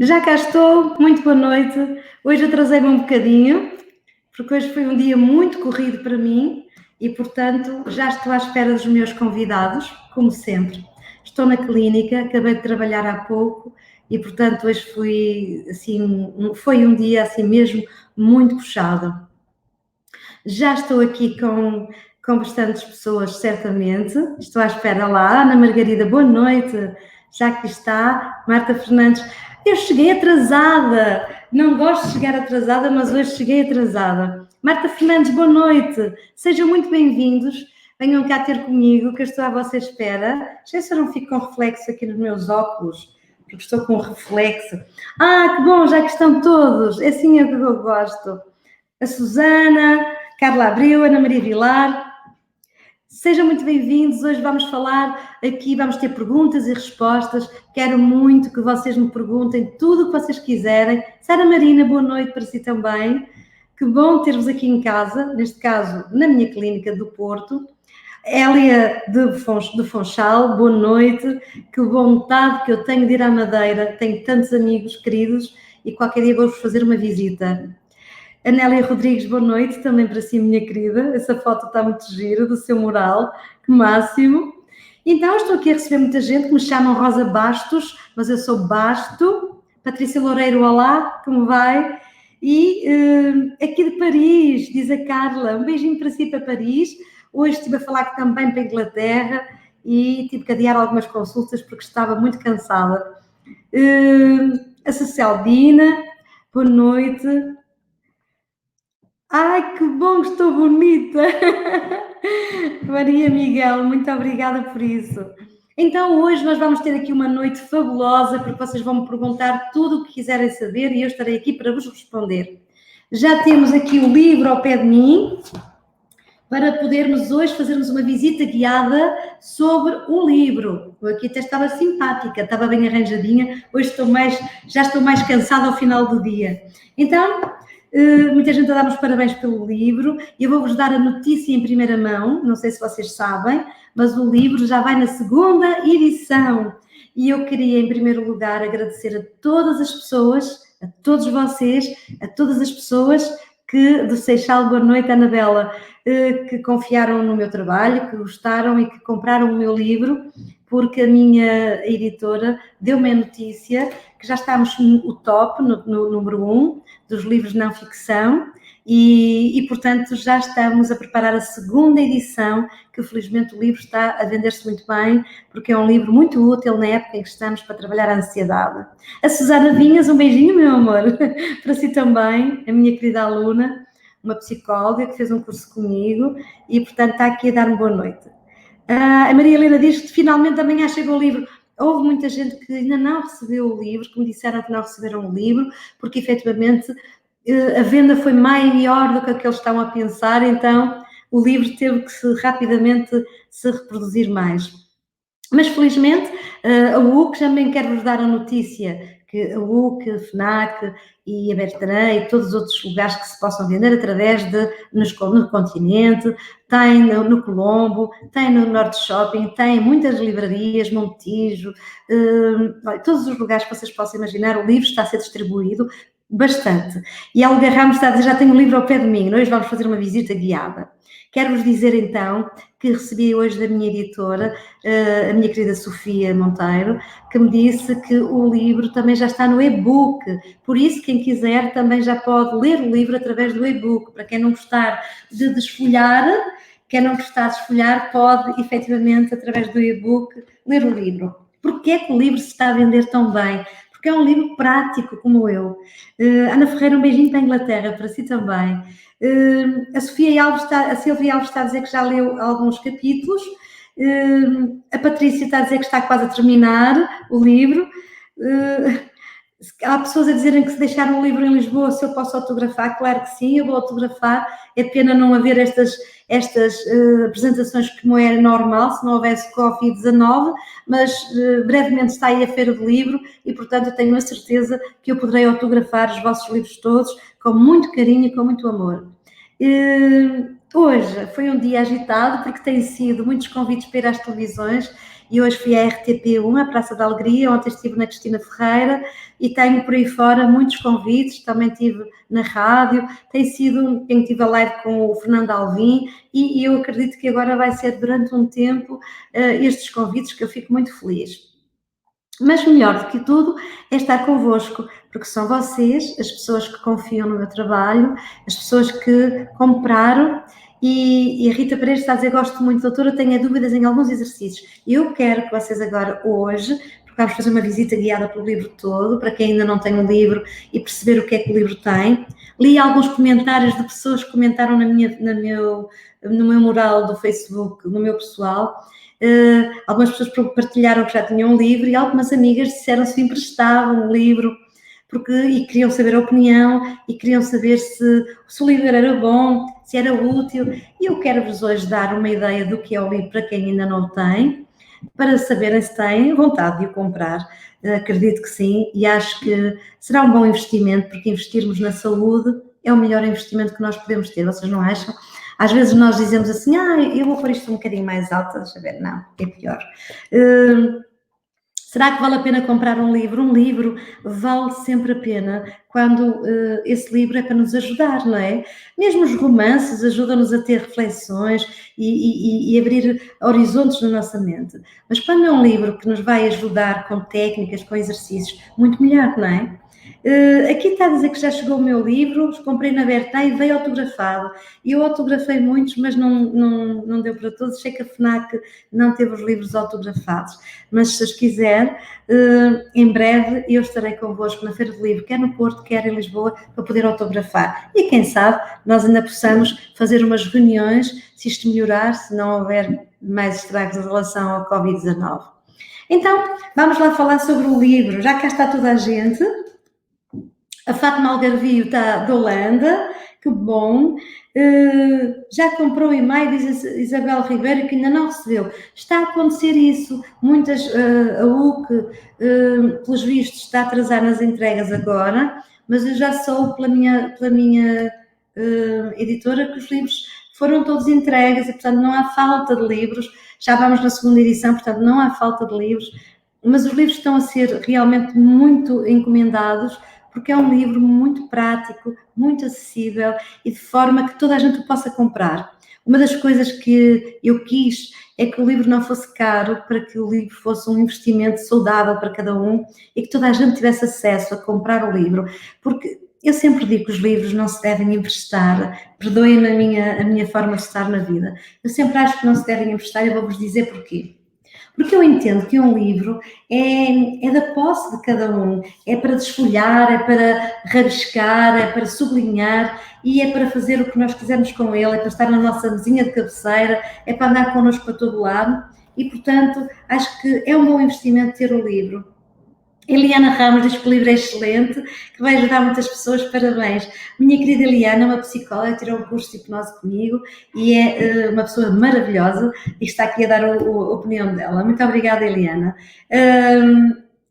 Já cá estou, muito boa noite. Hoje atrasei-me um bocadinho, porque hoje foi um dia muito corrido para mim e, portanto, já estou à espera dos meus convidados, como sempre. Estou na clínica, acabei de trabalhar há pouco e, portanto, hoje foi um dia assim mesmo muito puxado. Já estou aqui com bastantes pessoas, certamente. Estou à espera lá. Ana Margarida, boa noite. Já que está. Marta Fernandes, eu cheguei atrasada. Não gosto de chegar atrasada, mas hoje cheguei atrasada. Marta Fernandes, boa noite. Sejam muito bem-vindos. Venham cá ter comigo, que eu estou à vossa espera. Já se eu não fico com reflexo aqui nos meus óculos, porque estou com reflexo. Ah, que bom, já que estão todos. É assim que eu gosto. A Susana, Carla Abreu, Ana Maria Vilar. Sejam muito bem-vindos. Hoje vamos falar aqui, vamos ter perguntas e respostas. Quero muito que vocês me perguntem tudo o que vocês quiserem. Sara Marina, boa noite para si também. Que bom ter-vos aqui em casa, neste caso na minha clínica do Porto. Hélia de Fonchal, boa noite. Que vontade que eu tenho de ir à Madeira. Tenho tantos amigos queridos e qualquer dia vou-vos fazer uma visita. Anélia Rodrigues, boa noite, também para si, minha querida. Essa foto está muito gira, do seu mural, que máximo. Então, estou aqui a receber muita gente que me chamam Rosa Bastos, mas eu sou Basto. Patrícia Loureiro, olá, como vai? E aqui de Paris, diz a Carla, um beijinho para si, para Paris. Hoje estive a falar também para a Inglaterra e tive que adiar algumas consultas porque estava muito cansada. A Cecildina, boa noite. Ai, que bom que estou bonita! Maria Miguel, muito obrigada por isso. Então, hoje nós vamos ter aqui uma noite fabulosa, porque vocês vão me perguntar tudo o que quiserem saber e eu estarei aqui para vos responder. Já temos aqui o livro ao pé de mim, para podermos hoje fazermos uma visita guiada sobre o livro. Eu aqui até estava simpática, estava bem arranjadinha, hoje já estou mais cansada ao final do dia. Então, muita gente a dar-nos parabéns pelo livro. Eu vou-vos dar a notícia em primeira mão, não sei se vocês sabem, mas o livro já vai na segunda edição. E eu queria, em primeiro lugar, agradecer a todas as pessoas, a todos vocês, a todas as pessoas do Seixal, boa noite, Anabela, que confiaram no meu trabalho, que gostaram e que compraram o meu livro, porque a minha editora deu-me a notícia que já estamos no top, no número 1 dos livros de não ficção e, portanto, já estamos a preparar a segunda edição, que felizmente o livro está a vender-se muito bem, porque é um livro muito útil na época em que estamos para trabalhar a ansiedade. A Susana Vinhas, um beijinho, meu amor, para si também, a minha querida aluna, uma psicóloga que fez um curso comigo e, portanto, está aqui a dar-me boa noite. A Maria Helena diz que finalmente amanhã chega o livro. Houve muita gente que ainda não recebeu o livro, que me disseram que não receberam o livro, porque efetivamente a venda foi maior do que aqueles estavam a pensar, então o livro teve que rapidamente se reproduzir mais. Mas felizmente a UC também quer vos dar a notícia que a UC, a FNAC e a Bertrand e todos os outros lugares que se possam vender através no continente, tem no Colombo, tem no Norte Shopping, tem muitas livrarias, Montijo, todos os lugares que vocês possam imaginar, o livro está a ser distribuído bastante. E a Olga Ramos está a dizer, já tenho o livro ao pé de mim, hoje vamos fazer uma visita guiada. Quero-vos dizer então que recebi hoje da minha editora, a minha querida Sofia Monteiro, que me disse que o livro também já está no e-book, por isso quem quiser também já pode ler o livro através do e-book, para quem não gostar de desfolhar, pode efetivamente através do e-book ler o livro. Porquê é que o livro se está a vender tão bem? Porque é um livro prático como eu. Ana Ferreira, um beijinho para a Inglaterra, para si também. A Silvia Alves está a dizer que já leu alguns capítulos. A Patrícia está a dizer que está quase a terminar o livro. Há pessoas a dizerem que se deixaram o livro em Lisboa, se eu posso autografar, claro que sim, eu vou autografar. É pena não haver estas apresentações como é normal, se não houvesse Covid-19, mas brevemente está aí a Feira do Livro e, portanto, eu tenho a certeza que eu poderei autografar os vossos livros todos com muito carinho e com muito amor. Hoje foi um dia agitado porque têm sido muitos convites para ir às televisões e hoje fui à RTP1, a Praça da Alegria, ontem estive na Cristina Ferreira e tenho por aí fora muitos convites, também estive na rádio, tenho tive a live com o Fernando Alvim e eu acredito que agora vai ser durante um tempo estes convites que eu fico muito feliz. Mas melhor do que tudo é estar convosco, porque são vocês, as pessoas que confiam no meu trabalho, as pessoas que compraram, e a Rita Pereira está a dizer, gosto muito, doutora, tenho dúvidas em alguns exercícios. Eu quero que vocês agora, hoje, porque vamos fazer uma visita guiada pelo livro todo, para quem ainda não tem o livro e perceber o que é que o livro tem. Li alguns comentários de pessoas que comentaram no meu mural do Facebook, no meu pessoal. Algumas pessoas partilharam que já tinham um livro e algumas amigas disseram se emprestavam um livro e queriam saber a opinião e queriam saber se o livro era bom, se era útil. E eu quero-vos hoje dar uma ideia do que é o livro para quem ainda não o tem, para saberem se têm vontade de o comprar. Acredito que sim, e acho que será um bom investimento, porque investirmos na saúde é o melhor investimento que nós podemos ter, vocês não acham? Às vezes nós dizemos assim, eu vou pôr isto um bocadinho mais alto, deixa eu ver, não, é pior. Será que vale a pena comprar um livro? Um livro vale sempre a pena quando esse livro é para nos ajudar, não é? Mesmo os romances ajudam-nos a ter reflexões e abrir horizontes na nossa mente. Mas quando é um livro que nos vai ajudar com técnicas, com exercícios, muito melhor, não é? Aqui está a dizer que já chegou o meu livro, comprei na Bertá e veio autografado. Eu autografei muitos, mas não deu para todos. Sei que a FNAC não teve os livros autografados, mas se os quiser, em breve eu estarei convosco na Feira do Livro, quer no Porto, quer em Lisboa, para poder autografar. E quem sabe nós ainda possamos fazer umas reuniões, se isto melhorar, se não houver mais estragos em relação ao Covid-19. Então, vamos lá falar sobre o livro. Já cá está toda a gente. A Fátima Algarvio está da Holanda, que bom. Já comprou em maio, diz a Isabel Ribeiro, que ainda não recebeu. Está a acontecer isso. A UC, pelos vistos, está a atrasar nas entregas agora, mas eu já soube pela minha editora que os livros foram todos entregues e, portanto, não há falta de livros. Já vamos na segunda edição, portanto, não há falta de livros. Mas os livros estão a ser realmente muito encomendados, porque é um livro muito prático, muito acessível e de forma que toda a gente o possa comprar. Uma das coisas que eu quis é que o livro não fosse caro, para que o livro fosse um investimento saudável para cada um e que toda a gente tivesse acesso a comprar o livro, porque eu sempre digo que os livros não se devem emprestar, perdoem-me a minha forma de estar na vida, eu sempre acho que não se devem emprestar e vou-vos dizer porquê. Porque eu entendo que um livro é da posse de cada um, é para desfolhar, é para rabiscar, é para sublinhar e é para fazer o que nós quisermos com ele, é para estar na nossa mesinha de cabeceira, é para andar connosco para todo lado e, portanto, acho que é um bom investimento ter o livro. Eliana Ramos diz que o livro é excelente, que vai ajudar muitas pessoas, parabéns. Minha querida Eliana é uma psicóloga, tirou um curso de hipnose comigo e é uma pessoa maravilhosa e está aqui a dar a opinião dela. Muito obrigada, Eliana.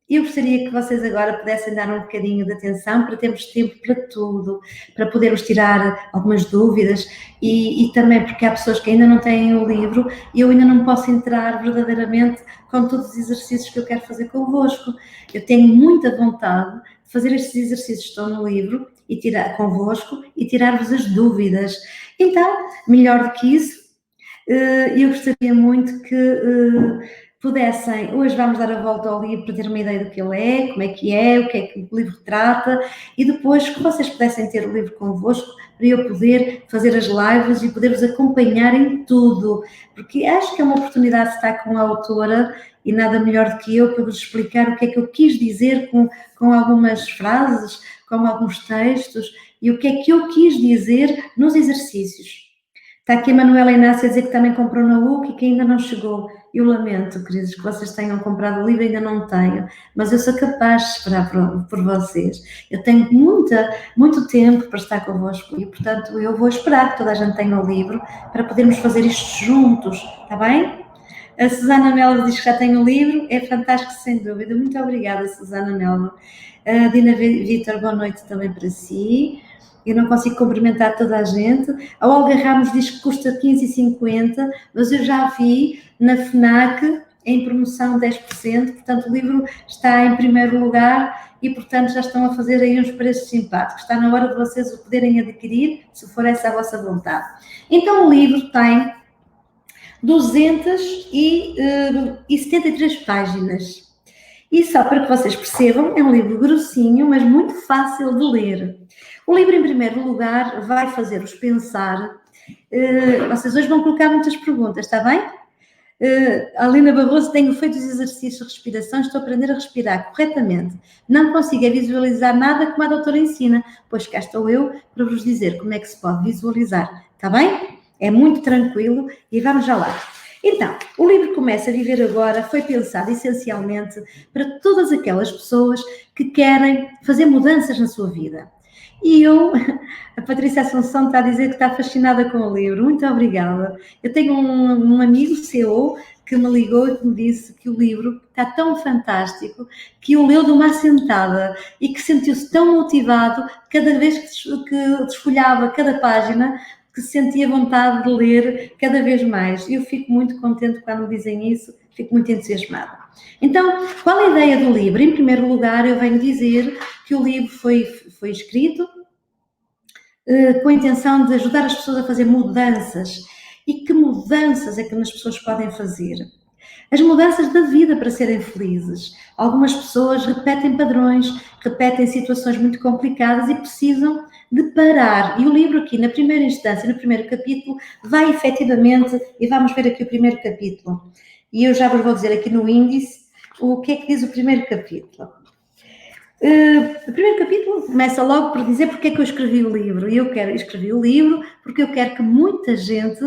Eu gostaria que vocês agora pudessem dar um bocadinho de atenção para termos tempo para tudo, para podermos tirar algumas dúvidas e também porque há pessoas que ainda não têm o livro e eu ainda não posso entrar verdadeiramente com todos os exercícios que eu quero fazer convosco. Eu tenho muita vontade de fazer estes exercícios que estão no livro e tirar convosco e tirar-vos as dúvidas. Então, melhor do que isso, eu gostaria muito que pudessem, hoje vamos dar a volta ao livro para ter uma ideia do que ele é, como é, o que é que o livro trata, e depois que vocês pudessem ter o livro convosco para eu poder fazer as lives e poder-vos acompanhar em tudo, porque acho que é uma oportunidade de estar com a autora e nada melhor do que eu para vos explicar o que é que eu quis dizer com algumas frases, com alguns textos e o que é que eu quis dizer nos exercícios. Está aqui a Manuela Inácia a dizer que também comprou na UC e que ainda não chegou. Eu lamento, queridos, que vocês tenham comprado o livro, ainda não tenho, mas eu sou capaz de esperar por vocês. Eu tenho muito tempo para estar convosco e, portanto, eu vou esperar que toda a gente tenha o livro para podermos fazer isto juntos, está bem? A Susana Melo diz que já tem o livro, é fantástico, sem dúvida. Muito obrigada, Susana Melo. A Dina Vitor, boa noite também para si. Eu não consigo cumprimentar toda a gente. A Olga Ramos diz que custa 15,50, mas eu já vi na FNAC em promoção 10%, portanto o livro está em primeiro lugar e, portanto, já estão a fazer aí uns preços simpáticos. Está na hora de vocês o poderem adquirir, se for essa a vossa vontade. Então o livro tem 273 páginas. E só para que vocês percebam, é um livro grossinho, mas muito fácil de ler. O livro, em primeiro lugar, vai fazer-vos pensar. Vocês hoje vão colocar muitas perguntas, está bem? Alina Barroso, tenho feito os exercícios de respiração, estou a aprender a respirar corretamente. Não consigo visualizar nada como a doutora ensina, pois cá estou eu para vos dizer como é que se pode visualizar, está bem? É muito tranquilo e vamos já lá. Então, o livro Começa a Viver Agora foi pensado essencialmente para todas aquelas pessoas que querem fazer mudanças na sua vida. E a Patrícia Assunção está a dizer que está fascinada com o livro. Muito obrigada. Eu tenho um amigo CEO que me ligou e que me disse que o livro está tão fantástico que o leu de uma assentada e que sentiu-se tão motivado cada vez que desfolhava cada página, que sentia vontade de ler cada vez mais. E eu fico muito contente quando me dizem isso, fico muito entusiasmada. Então, qual é a ideia do livro? Em primeiro lugar, eu venho dizer que o livro foi escrito com a intenção de ajudar as pessoas a fazer mudanças. E que mudanças é que as pessoas podem fazer? As mudanças da vida para serem felizes. Algumas pessoas repetem padrões, repetem situações muito complicadas e precisam de parar. E o livro aqui, na primeira instância, no primeiro capítulo, vai efetivamente, e vamos ver aqui o primeiro capítulo. E eu já vos vou dizer aqui no índice o que é que diz o primeiro capítulo. O primeiro capítulo começa logo por dizer porque é que eu escrevi o livro. E eu escrevi o livro porque eu quero que muita gente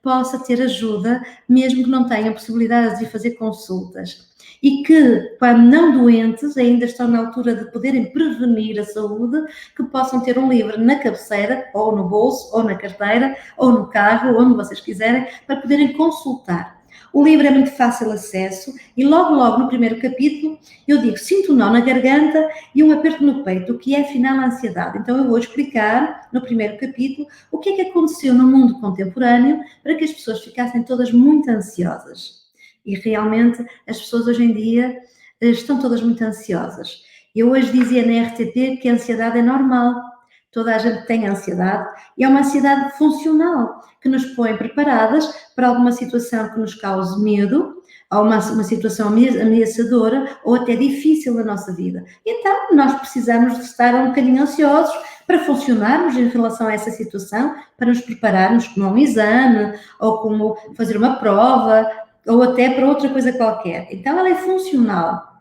possa ter ajuda, mesmo que não tenham possibilidade de fazer consultas. E que, quando não doentes, ainda estão na altura de poderem prevenir a saúde, que possam ter um livro na cabeceira, ou no bolso, ou na carteira, ou no carro, onde vocês quiserem, para poderem consultar. O livro é muito fácil acesso e logo no primeiro capítulo eu digo, sinto um nó na garganta e um aperto no peito, o que é afinal a ansiedade. Então eu vou explicar no primeiro capítulo o que é que aconteceu no mundo contemporâneo para que as pessoas ficassem todas muito ansiosas. E realmente as pessoas hoje em dia estão todas muito ansiosas. Eu hoje dizia na RTP que a ansiedade é normal. Toda a gente tem ansiedade e é uma ansiedade funcional que nos põe preparadas para alguma situação que nos cause medo, ou uma situação ameaçadora ou até difícil na nossa vida. Então, nós precisamos de estar um bocadinho ansiosos para funcionarmos em relação a essa situação, para nos prepararmos como um exame, ou como fazer uma prova, ou até para outra coisa qualquer. Então, ela é funcional.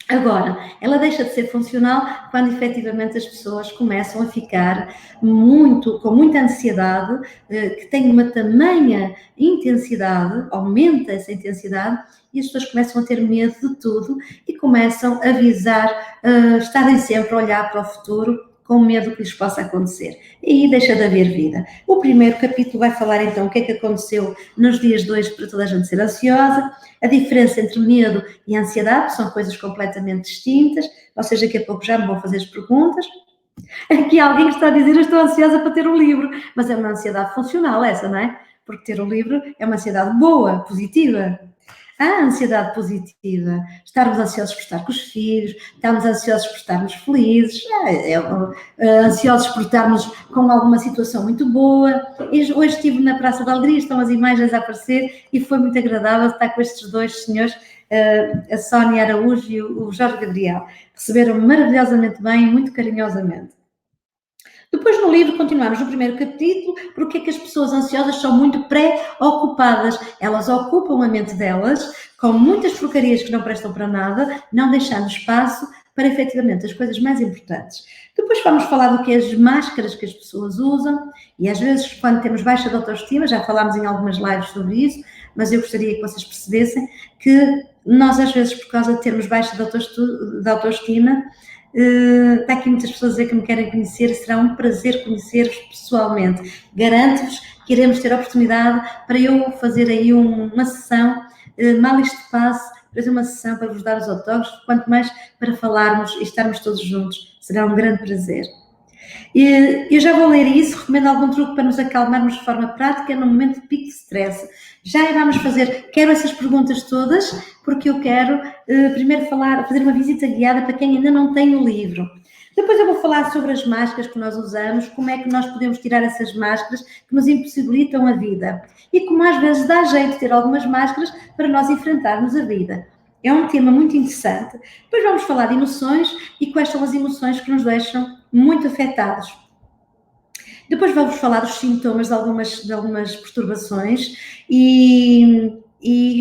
Agora, ela deixa de ser funcional quando efetivamente as pessoas começam a ficar com muita ansiedade, que tem uma tamanha intensidade, aumenta essa intensidade e as pessoas começam a ter medo de tudo e começam a visar, estarem sempre a olhar para o futuro com medo que lhes possa acontecer. E aí deixa de haver vida. O primeiro capítulo vai falar então o que é que aconteceu nos dias de hoje para toda a gente ser ansiosa, a diferença entre medo e ansiedade, são coisas completamente distintas, vocês daqui a pouco já me vão fazer as perguntas. Aqui alguém está a dizer, eu estou ansiosa para ter um livro, mas é uma ansiedade funcional essa, não é? Porque ter um livro é uma ansiedade boa, positiva. A ansiedade positiva, estarmos ansiosos por estar com os filhos, estarmos ansiosos por estarmos felizes, ansiosos por estarmos com alguma situação muito boa. Hoje estive na Praça da Alegria, estão as imagens a aparecer e foi muito agradável estar com estes dois senhores, a Sónia Araújo e o Jorge Gabriel. Receberam-me maravilhosamente bem, muito carinhosamente. Depois no livro continuamos no primeiro capítulo, porque é que as pessoas ansiosas são muito pré-ocupadas. Elas ocupam a mente delas com muitas porcarias que não prestam para nada, não deixando espaço para efetivamente as coisas mais importantes. Depois vamos falar do que é as máscaras que as pessoas usam e às vezes quando temos baixa de autoestima, já falámos em algumas lives sobre isso, mas eu gostaria que vocês percebessem que nós às vezes por causa de termos baixa de autoestima, está aqui muitas pessoas a dizer que me querem conhecer, será um prazer conhecer-vos pessoalmente. Garanto-vos que iremos ter a oportunidade para eu fazer aí uma sessão, mal isto passe, fazer uma sessão para vos dar os autógrafos, quanto mais para falarmos e estarmos todos juntos, será um grande prazer. Eu já vou ler isso, recomendo algum truque para nos acalmarmos de forma prática no momento de pico de stress. Já vamos quero essas perguntas todas, porque eu quero primeiro fazer uma visita guiada para quem ainda não tem o livro. Depois eu vou falar sobre as máscaras que nós usamos, como é que nós podemos tirar essas máscaras que nos impossibilitam a vida. E como às vezes dá jeito de ter algumas máscaras para nós enfrentarmos a vida. É um tema muito interessante. Depois vamos falar de emoções e quais são as emoções que nos deixam muito afetados. Depois vamos falar dos sintomas de algumas perturbações e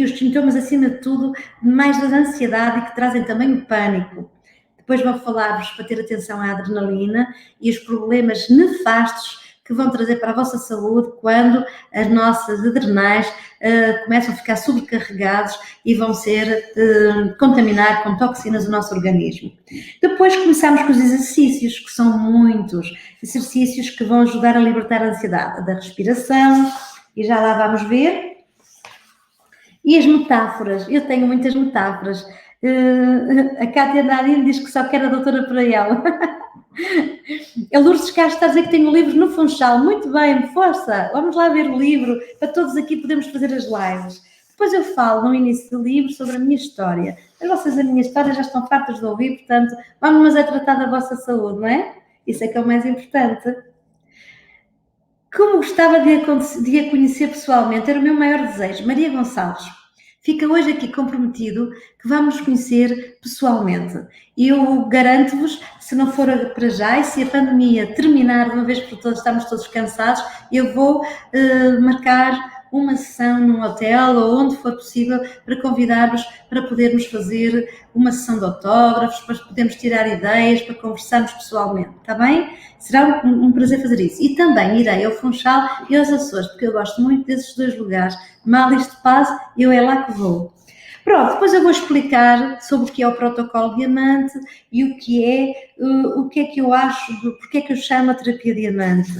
os sintomas, acima de tudo, mais da ansiedade e que trazem também o pânico. Depois vou falar-vos para ter atenção à adrenalina e os problemas nefastos que vão trazer para a vossa saúde quando as nossas adrenais começam a ficar sobrecarregados e vão contaminar com toxinas o nosso organismo. Depois começamos com os exercícios, que são muitos, exercícios que vão ajudar a libertar a ansiedade, da respiração, e já lá vamos ver. E as metáforas, eu tenho muitas metáforas. A Cátia Nadim diz que só quer a doutora para ela. A Lourdes Castro está a dizer que tem o livro no Funchal. Muito bem, força! Vamos lá ver o livro, para todos aqui podermos fazer as lives. Depois eu falo no início do livro sobre a minha história. Mas vocês a minha história já estão fartas de ouvir, portanto, vamos tratar da vossa saúde, não é? Isso é que é o mais importante. Como gostava de a conhecer pessoalmente, era o meu maior desejo. Maria Gonçalves. Fica hoje aqui comprometido que vamos nos conhecer pessoalmente. Eu garanto-vos, se não for para já e se a pandemia terminar de uma vez por todas, estamos todos cansados, eu vou marcar uma sessão num hotel ou onde for possível para convidar-vos para podermos fazer uma sessão de autógrafos, para podermos tirar ideias, para conversarmos pessoalmente, está bem? Será um prazer fazer isso. E também irei ao Funchal e aos Açores, porque eu gosto muito desses dois lugares. Mal isto passa, eu é lá que vou. Pronto, depois eu vou explicar sobre o que é o protocolo diamante e o que é que eu acho, porque é que eu chamo a terapia diamante.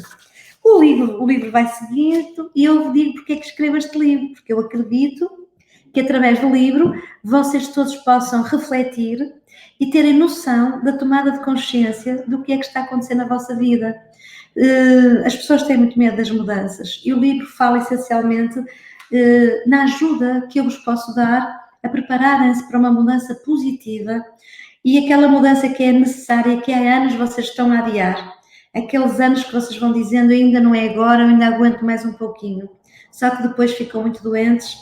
O livro vai seguindo e eu digo porque é que escrevo este livro, porque eu acredito que através do livro vocês todos possam refletir e terem noção da tomada de consciência do que é que está acontecendo na vossa vida. As pessoas têm muito medo das mudanças e o livro fala essencialmente na ajuda que eu vos posso dar a prepararem-se para uma mudança positiva e aquela mudança que é necessária, que há anos vocês estão a adiar. Aqueles anos que vocês vão dizendo ainda não é agora, eu ainda aguento mais um pouquinho. Só que depois ficam muito doentes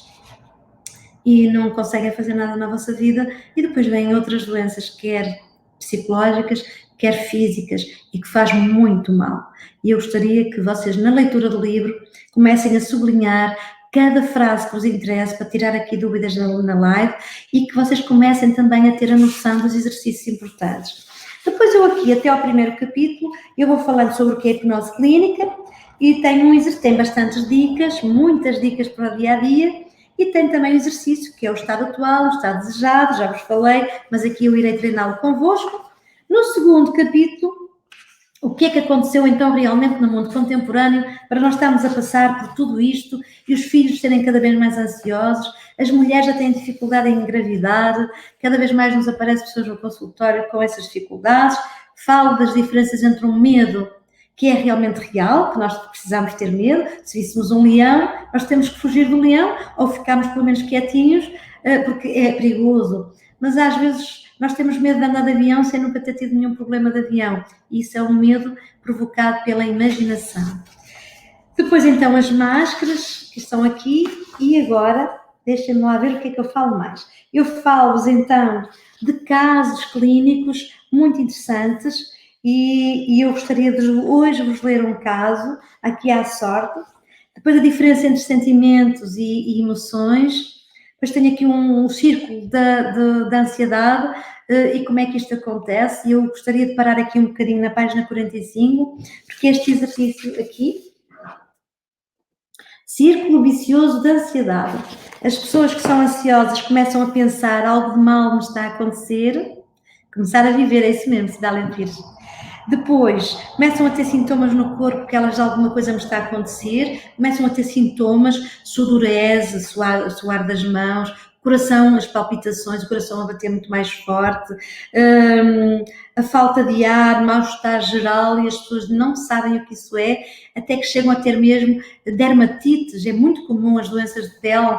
e não conseguem fazer nada na vossa vida e depois vêm outras doenças, quer psicológicas, quer físicas, e que faz muito mal. E eu gostaria que vocês, na leitura do livro, comecem a sublinhar cada frase que vos interessa para tirar aqui dúvidas na live e que vocês comecem também a ter a noção dos exercícios importantes. Depois eu aqui, até ao primeiro capítulo, eu vou falando sobre o que é hipnose clínica e tem bastantes dicas, muitas dicas para o dia-a-dia e tem também o exercício, que é o estado atual, o estado desejado, já vos falei, mas aqui eu irei treiná-lo convosco. No segundo capítulo, o que é que aconteceu então realmente no mundo contemporâneo para nós estarmos a passar por tudo isto e os filhos serem cada vez mais ansiosos, as mulheres já têm dificuldade em engravidar, cada vez mais nos aparecem pessoas no consultório com essas dificuldades. Falo das diferenças entre um medo que é realmente real, que nós precisamos ter medo. Se víssemos um leão, nós temos que fugir do leão ou ficarmos pelo menos quietinhos, porque é perigoso. Mas às vezes nós temos medo de andar de avião sem nunca ter tido nenhum problema de avião. E isso é um medo provocado pela imaginação. Depois então as máscaras que estão aqui e agora deixem-me lá ver o que é que eu falo mais. Eu falo-vos então de casos clínicos muito interessantes e eu gostaria de hoje vos ler um caso, aqui à sorte. Depois a diferença entre sentimentos e emoções. Depois tenho aqui um círculo da ansiedade e como é que isto acontece. E eu gostaria de parar aqui um bocadinho na página 45, porque este exercício aqui, círculo vicioso da ansiedade. As pessoas que são ansiosas começam a pensar algo de mal me está a acontecer, começar a viver, é isso mesmo, se dá lentir. Depois, começam a ter sintomas no corpo que elas alguma coisa me está a acontecer, começam a ter sintomas, sudorese, suar das mãos, coração, as palpitações, o coração a bater muito mais forte, a falta de ar, mal-estar geral, e as pessoas não sabem o que isso é, até que chegam a ter mesmo dermatites. É muito comum as doenças de pele,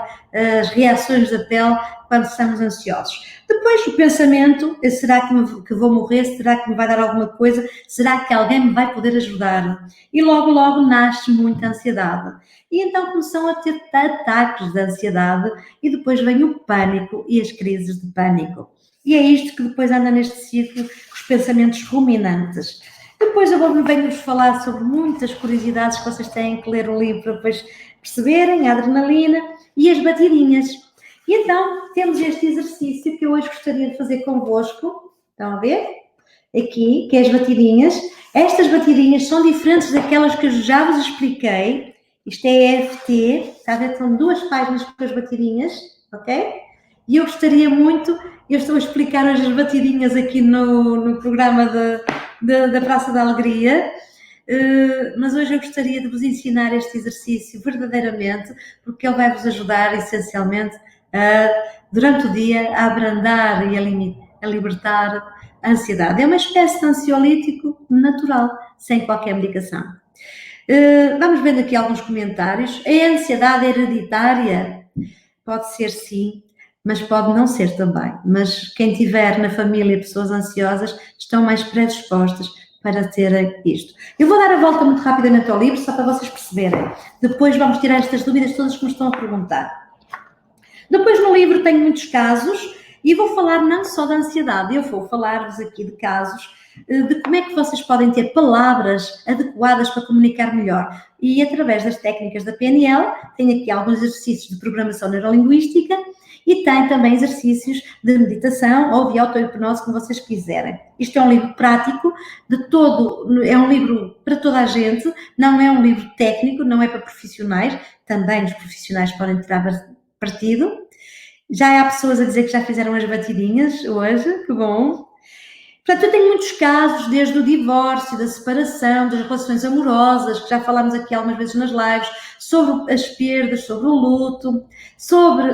as reações da pele quando estamos ansiosos. Depois o pensamento, será que vou morrer? Será que me vai dar alguma coisa? Será que alguém me vai poder ajudar? E logo, logo nasce muita ansiedade. E então começam a ter ataques de ansiedade e depois vem o pânico e as crises de pânico. E é isto que depois anda neste ciclo, os pensamentos ruminantes. Depois eu venho-vos falar sobre muitas curiosidades que vocês têm que ler o livro para depois perceberem, a adrenalina e as batidinhas. E então temos este exercício que eu hoje gostaria de fazer convosco. Estão a ver? Aqui, que é as batidinhas. Estas batidinhas são diferentes daquelas que eu já vos expliquei. Isto é EFT, está a ver? São 2 páginas com as batidinhas, ok? E eu gostaria muito, eu estou a explicar hoje as batidinhas aqui no programa da Praça da Alegria, mas hoje eu gostaria de vos ensinar este exercício verdadeiramente, porque ele vai vos ajudar essencialmente durante o dia a abrandar e a libertar a ansiedade. É uma espécie de ansiolítico natural, sem qualquer medicação. Vamos vendo aqui alguns comentários. A ansiedade é hereditária? Pode ser sim, mas pode não ser também. Mas quem tiver na família pessoas ansiosas estão mais predispostas para terem isto. Eu vou dar a volta muito rapidamente ao livro, só para vocês perceberem. Depois vamos tirar estas dúvidas todas que me estão a perguntar. Depois no livro tenho muitos casos e vou falar não só da ansiedade, eu vou falar-vos aqui de casos de como é que vocês podem ter palavras adequadas para comunicar melhor. E através das técnicas da PNL, tenho aqui alguns exercícios de programação neurolinguística e tem também exercícios de meditação ou de auto-hipnose, como vocês quiserem. Isto é um livro prático, é um livro para toda a gente, não é um livro técnico, não é para profissionais, também os profissionais podem tirar partido. Já há pessoas a dizer que já fizeram as batidinhas hoje, que bom. Portanto, eu tenho muitos casos, desde o divórcio, da separação, das relações amorosas, que já falámos aqui algumas vezes nas lives, sobre as perdas, sobre o luto, sobre,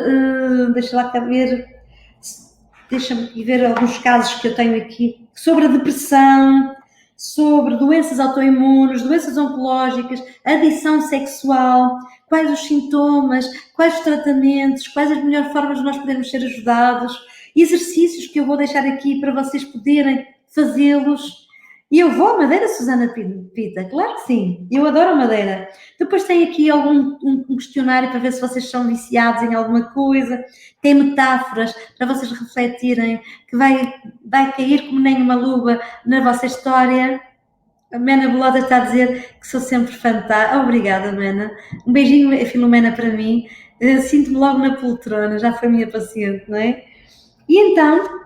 deixa-me ver alguns casos que eu tenho aqui, sobre a depressão, sobre doenças autoimunes, doenças oncológicas, adição sexual, quais os sintomas, quais os tratamentos, quais as melhores formas de nós podermos ser ajudados, exercícios que eu vou deixar aqui para vocês poderem fazê-los. E eu vou à Madeira, Susana Pita, claro que sim, eu adoro a Madeira. Depois tem aqui um questionário para ver se vocês são viciados em alguma coisa, tem metáforas para vocês refletirem, que vai cair como nem uma luva na vossa história. A Mena Bolota está a dizer que sou sempre fantástica. Obrigada, Mena. Um beijinho, a Filomena, para mim. Sinto-me logo na poltrona, já foi minha paciente, não é? E então,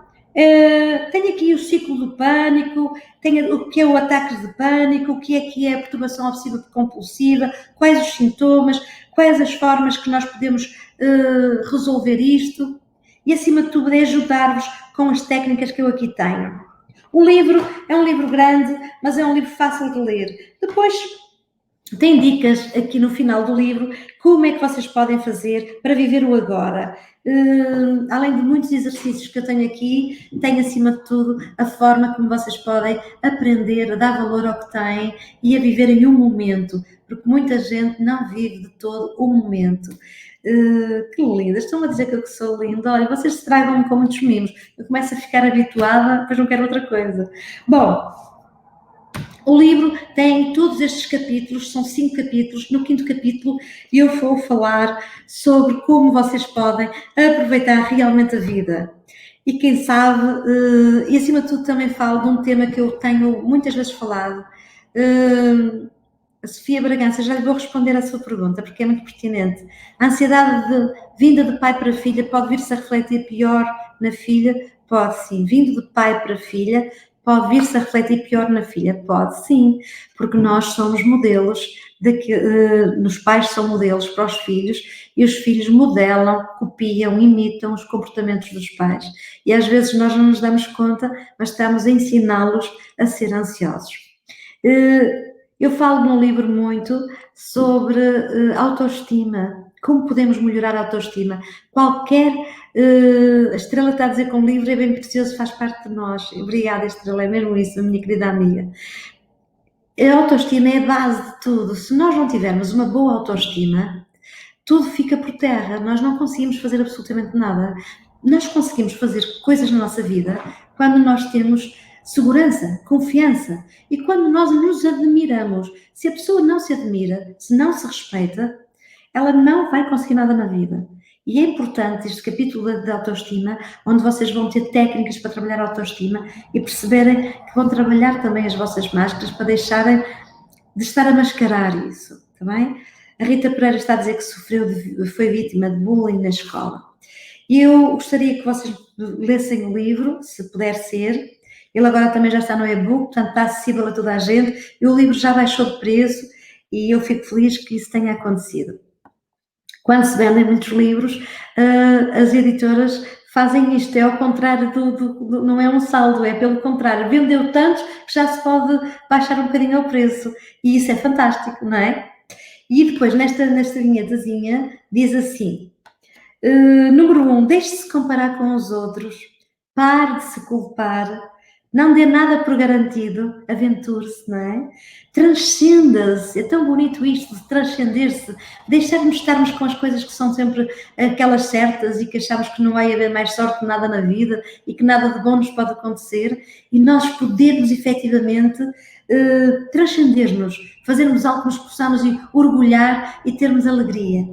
tenho aqui o ciclo do pânico, tenho o que é o ataque de pânico, o que é a perturbação obsessiva compulsiva, quais os sintomas, quais as formas que nós podemos resolver isto. E, acima de tudo, é ajudar-vos com as técnicas que eu aqui tenho. O livro é um livro grande, mas é um livro fácil de ler. Depois tem dicas aqui no final do livro, como é que vocês podem fazer para viver o agora. Além de muitos exercícios que eu tenho aqui, tem acima de tudo a forma como vocês podem aprender a dar valor ao que têm e a viverem o momento, porque muita gente não vive de todo o momento. Que linda, estão a dizer que eu sou linda. Olha, vocês estragam-me com muitos mimos, eu começo a ficar habituada, depois não quero outra coisa. Bom, o livro tem todos estes capítulos, são 5 capítulos. No 5º capítulo eu vou falar sobre como vocês podem aproveitar realmente a vida. E quem sabe, e acima de tudo também falo de um tema que eu tenho muitas vezes falado. A Sofia Bragança, já lhe vou responder à sua pergunta, porque é muito pertinente. A ansiedade vinda de pai para filha pode vir-se a refletir pior na filha? Pode sim. Vindo de pai para filha, pode vir-se a refletir pior na filha? Pode sim, porque nós somos modelos, os pais são modelos para os filhos e os filhos modelam, copiam, imitam os comportamentos dos pais. E às vezes nós não nos damos conta, mas estamos a ensiná-los a ser ansiosos. Eu falo no livro muito sobre autoestima, como podemos melhorar a autoestima. Qualquer, a Estrela está a dizer que um livro é bem precioso, faz parte de nós. Obrigada, Estrela, é mesmo isso, minha querida amiga. A autoestima é a base de tudo. Se nós não tivermos uma boa autoestima, tudo fica por terra, nós não conseguimos fazer absolutamente nada. Nós conseguimos fazer coisas na nossa vida quando nós temos segurança, confiança e quando nós nos admiramos. Se a pessoa não se admira, se não se respeita, ela não vai conseguir nada na vida. E é importante este capítulo da autoestima, onde vocês vão ter técnicas para trabalhar a autoestima e perceberem que vão trabalhar também as vossas máscaras para deixarem de estar a mascarar isso, está bem? A Rita Pereira está a dizer que foi vítima de bullying na escola. E eu gostaria que vocês lessem o livro, se puder ser. Ele agora também já está no e-book, portanto está acessível a toda a gente. E o livro já baixou de preço e eu fico feliz que isso tenha acontecido. Quando se vendem muitos livros, as editoras fazem isto, é ao contrário não é um saldo, é pelo contrário, vendeu tantos que já se pode baixar um bocadinho o preço, e isso é fantástico, não é? E depois, nesta vinhetazinha, diz assim, número 1, deixe-se comparar com os outros, pare de se culpar, não dê nada por garantido, aventure-se, não é? Transcenda-se, é tão bonito isto de transcender-se, deixarmos de estarmos com as coisas que são sempre aquelas certas e que achamos que não vai haver mais sorte nada na vida e que nada de bom nos pode acontecer e nós podermos efetivamente transcender-nos, fazermos algo que nos possamos orgulhar e termos alegria.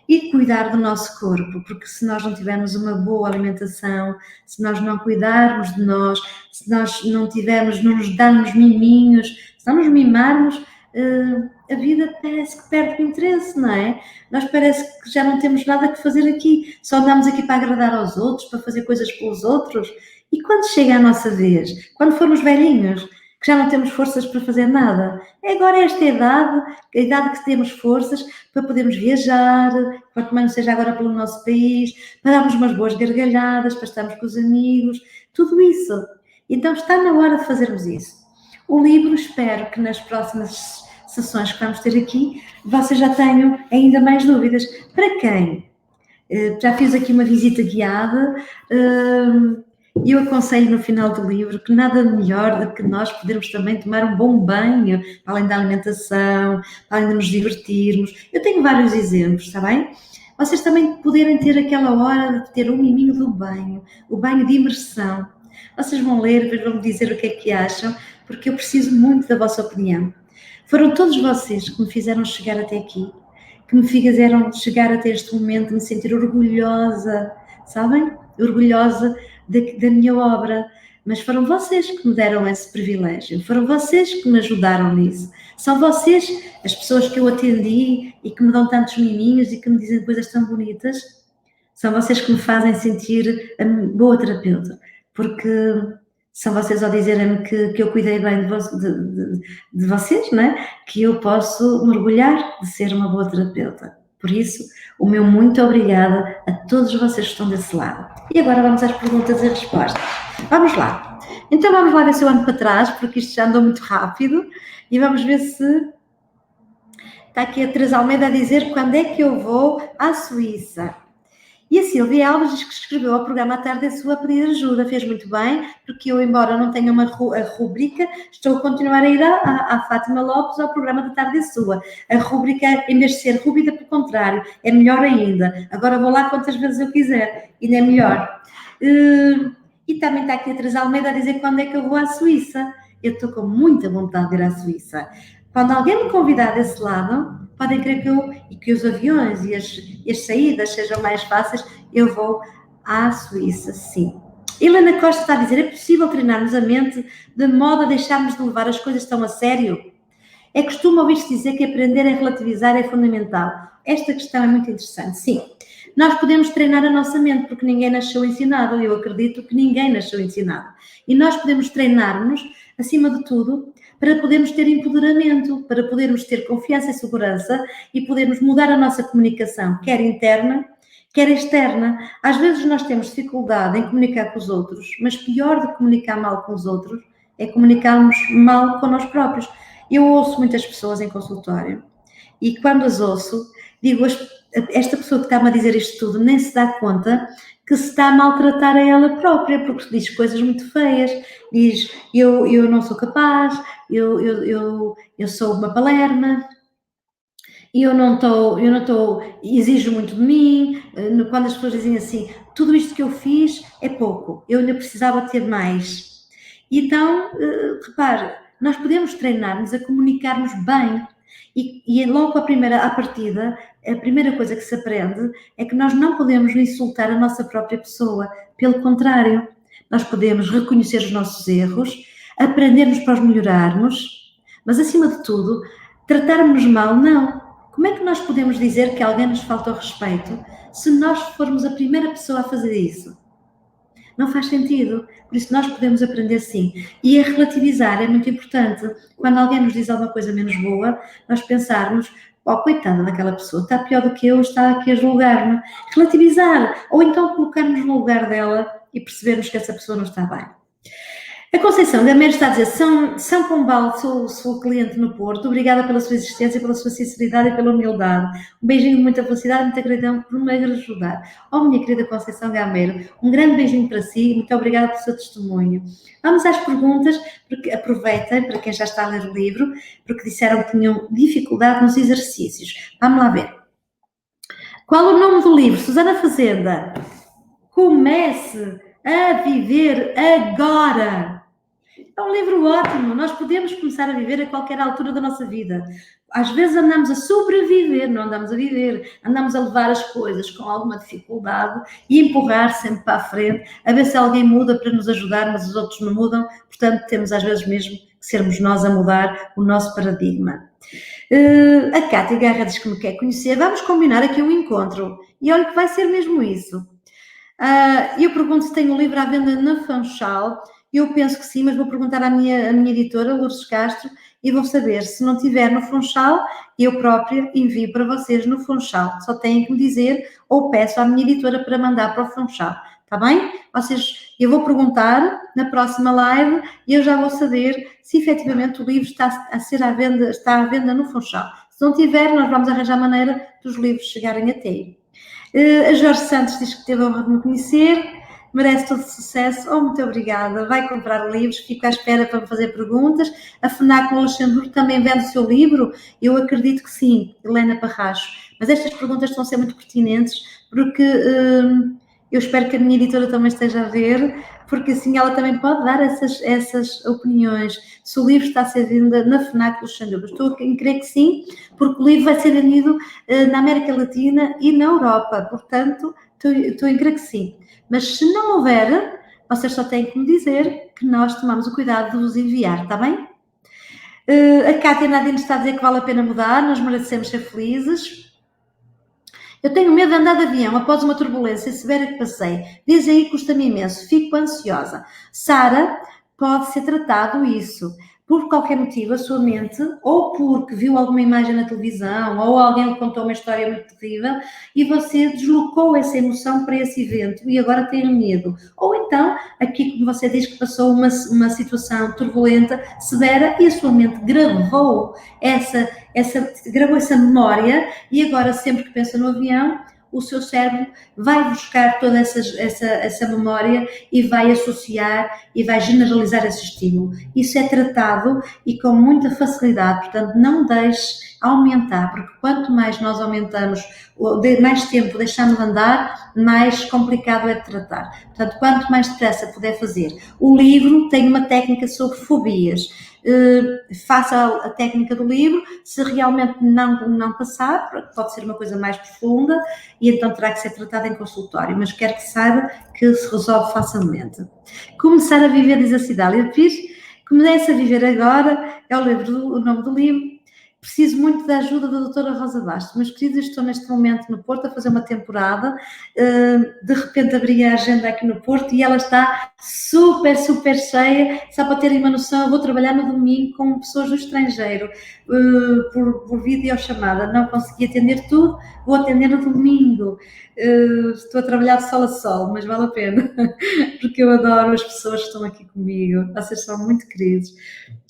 E cuidar do nosso corpo, porque se nós não tivermos uma boa alimentação, se nós não cuidarmos de nós, se nós não nos darmos miminhos, se não nos mimarmos, a vida parece que perde o interesse, não é? Nós parece que já não temos nada que fazer aqui, só andamos aqui para agradar aos outros, para fazer coisas pelos outros. E quando chega a nossa vez, quando formos velhinhos, que já não temos forças para fazer nada. É agora esta idade, a idade que temos forças para podermos viajar, quanto mais não seja agora pelo nosso país, para darmos umas boas gargalhadas, para estarmos com os amigos, tudo isso. Então está na hora de fazermos isso. O livro, espero que nas próximas sessões que vamos ter aqui, vocês já tenham ainda mais dúvidas. Para quem? Já fiz aqui uma visita guiada, e eu aconselho no final do livro que nada melhor do que nós podermos também tomar um bom banho, para além da alimentação, para além de nos divertirmos. Eu tenho vários exemplos, está bem? Vocês também poderem ter aquela hora de ter um miminho do banho, o banho de imersão. Vocês vão ler, depois vão me dizer o que é que acham, porque eu preciso muito da vossa opinião. Foram todos vocês que me fizeram chegar até aqui, que me fizeram chegar até este momento, me sentir orgulhosa, sabem? Orgulhosa da minha obra, mas foram vocês que me deram esse privilégio, foram vocês que me ajudaram nisso, são vocês, as pessoas que eu atendi e que me dão tantos miminhos e que me dizem coisas tão bonitas, são vocês que me fazem sentir a boa terapeuta, porque são vocês ao dizerem-me que eu cuidei bem de vocês, não é? Que eu posso me orgulhar de ser uma boa terapeuta. Por isso, o meu muito obrigada a todos vocês que estão desse lado. E agora vamos às perguntas e respostas. Vamos lá. Então vamos lá ver se eu ando para trás, porque isto já andou muito rápido. E vamos ver se... Está aqui a Teresa Almeida a dizer quando é que eu vou à Suíça. E a Silvia Alves diz que escreveu ao programa à tarde a sua pedir ajuda. Fez muito bem, porque eu, embora não tenha a rúbrica, estou a continuar a ir à Fátima Lopes ao programa da tarde sua. A rúbrica, em vez de ser rúbrica, pelo contrário, é melhor ainda. Agora vou lá quantas vezes eu quiser, ainda é melhor. E também está aqui a Teresa Almeida a dizer quando é que eu vou à Suíça. Eu estou com muita vontade de ir à Suíça. Quando alguém me convidar desse lado, podem crer que os aviões e as saídas sejam mais fáceis, eu vou à Suíça, sim. Helena Costa está a dizer, é possível treinarmos a mente de modo a deixarmos de levar as coisas tão a sério? É costume ouvir-se dizer que aprender a relativizar é fundamental. Esta questão é muito interessante, sim. Nós podemos treinar a nossa mente, porque ninguém nasceu ensinado, eu acredito que ninguém nasceu ensinado. E nós podemos treinar-nos, acima de tudo, para podermos ter empoderamento, para podermos ter confiança e segurança e podermos mudar a nossa comunicação, quer interna, quer externa. Às vezes nós temos dificuldade em comunicar com os outros, mas pior do que comunicar mal com os outros é comunicarmos mal com nós próprios. Eu ouço muitas pessoas em consultório e quando as ouço, digo, esta pessoa que está-me a dizer isto tudo nem se dá conta que se está a maltratar a ela própria, porque diz coisas muito feias, diz, eu não sou capaz, eu sou uma palerma, eu não estou, exijo muito de mim, quando as pessoas dizem assim, tudo isto que eu fiz é pouco, eu ainda precisava ter mais. Então, repare, nós podemos treinar-nos a comunicarmos bem e logo à partida, a primeira coisa que se aprende é que nós não podemos insultar a nossa própria pessoa, pelo contrário, nós podemos reconhecer os nossos erros, aprendermos para os melhorarmos, mas acima de tudo, tratarmos mal, não. Como é que nós podemos dizer que alguém nos falta ao respeito se nós formos a primeira pessoa a fazer isso? Não faz sentido. Por isso nós podemos aprender sim. E a relativizar é muito importante. Quando alguém nos diz alguma coisa menos boa, nós pensarmos, oh, coitada daquela pessoa, está pior do que eu, está aqui a julgar-me. Relativizar. Ou então colocarmos no lugar dela e percebermos que essa pessoa não está bem. A Conceição Gameiro está a dizer, São Pombal, sou cliente no Porto, obrigada pela sua existência, pela sua sinceridade e pela humildade. Um beijinho de muita felicidade, muita gratidão por me ajudar. Oh, minha querida Conceição Gameiro, um grande beijinho para si e muito obrigada pelo seu testemunho. Vamos às perguntas, porque aproveitem, para quem já está a ler o livro, porque disseram que tinham dificuldade nos exercícios. Vamos lá ver. Qual o nome do livro? Susana Fazenda. Comece a viver agora. É um livro ótimo, nós podemos começar a viver a qualquer altura da nossa vida. Às vezes andamos a sobreviver, não andamos a viver, andamos a levar as coisas com alguma dificuldade e empurrar sempre para a frente, a ver se alguém muda para nos ajudar, mas os outros não mudam, portanto temos às vezes mesmo que sermos nós a mudar o nosso paradigma. A Cátia Guerra diz que me quer conhecer, vamos combinar aqui um encontro, e olha que vai ser mesmo isso. Eu pergunto se tem o livro à venda na Funchal. Eu penso que sim, mas vou perguntar à minha editora, Lourdes Castro, e vou saber. Se não tiver no Funchal, eu própria envio para vocês no Funchal. Só têm que me dizer ou peço à minha editora para mandar para o Funchal. Está bem? Eu vou perguntar na próxima live e eu já vou saber se efetivamente o livro está à venda no Funchal. Se não tiver, nós vamos arranjar maneira dos livros chegarem até aí. A Jorge Santos diz que teve a honra de me conhecer, merece todo sucesso. Oh, muito obrigada. Vai comprar livros, fico à espera para me fazer perguntas. A FNAC no Luxemburgo também vende o seu livro? Eu acredito que sim, Helena Parracho. Mas estas perguntas estão a ser muito pertinentes, porque eu espero que a minha editora também esteja a ver, porque assim ela também pode dar essas opiniões. Se o livro está a ser vendido na FNAC Luxemburgo, estou a crer que sim, porque o livro vai ser vendido na América Latina e na Europa, portanto, estou a crer que sim. Mas se não houver, vocês só têm que me dizer que nós tomamos o cuidado de vos enviar, está bem? A Cátia Nadine está a dizer que vale a pena mudar, nós merecemos ser felizes. Eu tenho medo de andar de avião após uma turbulência severa que passei. Diz aí que custa-me imenso, fico ansiosa. Sara, pode ser tratado isso. Por qualquer motivo, a sua mente, ou porque viu alguma imagem na televisão, ou alguém lhe contou uma história muito terrível, e você deslocou essa emoção para esse evento e agora tem medo. Ou então, aqui como você diz que passou uma situação turbulenta, severa, e a sua mente gravou essa memória, e agora sempre que pensa no avião, o seu cérebro vai buscar toda essa memória e vai associar e vai generalizar esse estímulo. Isso é tratado e com muita facilidade, portanto não deixe aumentar, porque quanto mais nós aumentamos, mais tempo deixamos de andar, mais complicado é de tratar. Portanto, quanto mais depressa puder fazer. O livro tem uma técnica sobre fobias. Faça a técnica do livro, se realmente não passar, pode ser uma coisa mais profunda e então terá que ser tratada em consultório, mas quero que saiba que se resolve facilmente. Começar a viver, diz a Cidália Pires, comece a viver agora, é o nome do livro. Preciso muito da ajuda da doutora Rosa Bastos. Meus queridos, estou neste momento no Porto a fazer uma temporada. De repente abri a agenda aqui no Porto e ela está super, super cheia. Só para terem uma noção, eu vou trabalhar no domingo com pessoas do estrangeiro por videochamada. Não consegui atender tudo, vou atender no domingo. Estou a trabalhar de sol a sol, mas vale a pena, porque eu adoro as pessoas que estão aqui comigo. Vocês são muito queridos.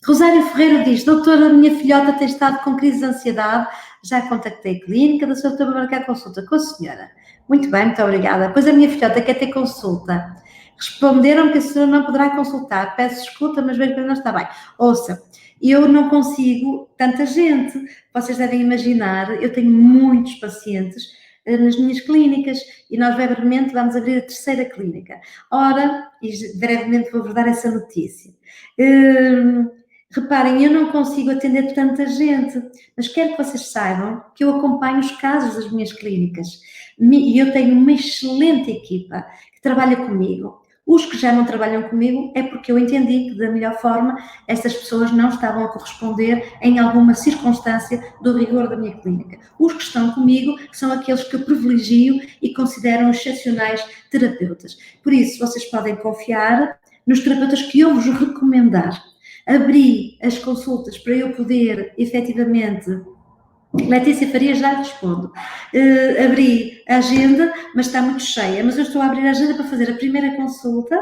Rosário Ferreira diz, doutora, a minha filhota tem estado passado com crise de ansiedade, já contactei a clínica da senhora para marcar consulta com a senhora. Muito bem, muito obrigada. Pois a minha filhota quer ter consulta. Responderam que a senhora não poderá consultar. Peço desculpa, mas bem que não está bem. Ouça, eu não consigo tanta gente. Vocês devem imaginar, eu tenho muitos pacientes nas minhas clínicas e nós brevemente vamos abrir a terceira clínica. Ora, e brevemente vou-vos dar essa notícia. Reparem, eu não consigo atender tanta gente, mas quero que vocês saibam que eu acompanho os casos das minhas clínicas e eu tenho uma excelente equipa que trabalha comigo. Os que já não trabalham comigo é porque eu entendi que, da melhor forma, estas pessoas não estavam a corresponder em alguma circunstância do rigor da minha clínica. Os que estão comigo são aqueles que eu privilegio e considero excepcionais terapeutas. Por isso, vocês podem confiar nos terapeutas que eu vos recomendar. Abri as consultas para eu poder, efetivamente... Letícia Faria, já respondo. Abri a agenda, mas está muito cheia. Mas eu estou a abrir a agenda para fazer a primeira consulta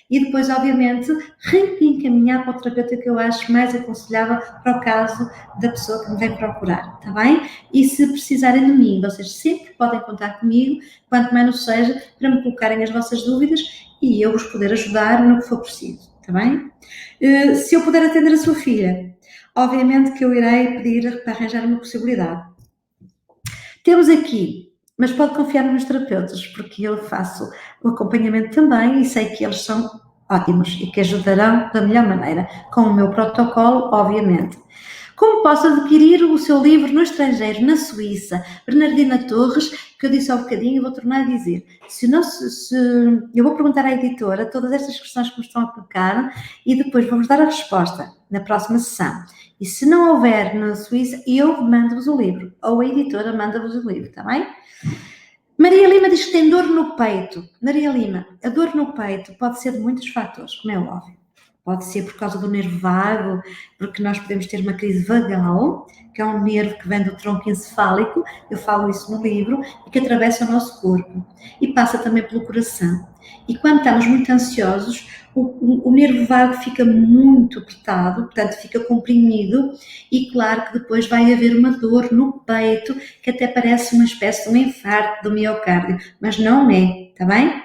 e depois, obviamente, reencaminhar para o terapeuta que eu acho mais aconselhável para o caso da pessoa que me vem procurar, está bem? E se precisarem de mim, vocês sempre podem contar comigo, quanto menos seja, para me colocarem as vossas dúvidas e eu vos poder ajudar no que for preciso, está bem? Se eu puder atender a sua filha, obviamente que eu irei pedir para arranjar uma possibilidade. Temos aqui, mas pode confiar nos terapeutas, porque eu faço o acompanhamento também e sei que eles são ótimos e que ajudarão da melhor maneira, com o meu protocolo, obviamente. Como posso adquirir o seu livro no estrangeiro, na Suíça? Bernardina Torres, que eu disse há um bocadinho, vou tornar a dizer. Eu vou perguntar à editora todas estas questões que me estão a colocar e depois vou-vos dar a resposta na próxima sessão. E se não houver na Suíça, eu mando-vos o livro, ou a editora manda-vos o livro, está bem? Maria Lima diz que tem dor no peito. Maria Lima, a dor no peito pode ser de muitos fatores, como é óbvio. Pode ser por causa do nervo vago, porque nós podemos ter uma crise vagal, que é um nervo que vem do tronco encefálico, eu falo isso no livro, e que atravessa o nosso corpo. E passa também pelo coração. E quando estamos muito ansiosos, o nervo vago fica muito apertado, portanto fica comprimido, e claro que depois vai haver uma dor no peito, que até parece uma espécie de um infarto do miocárdio, mas não é, está bem?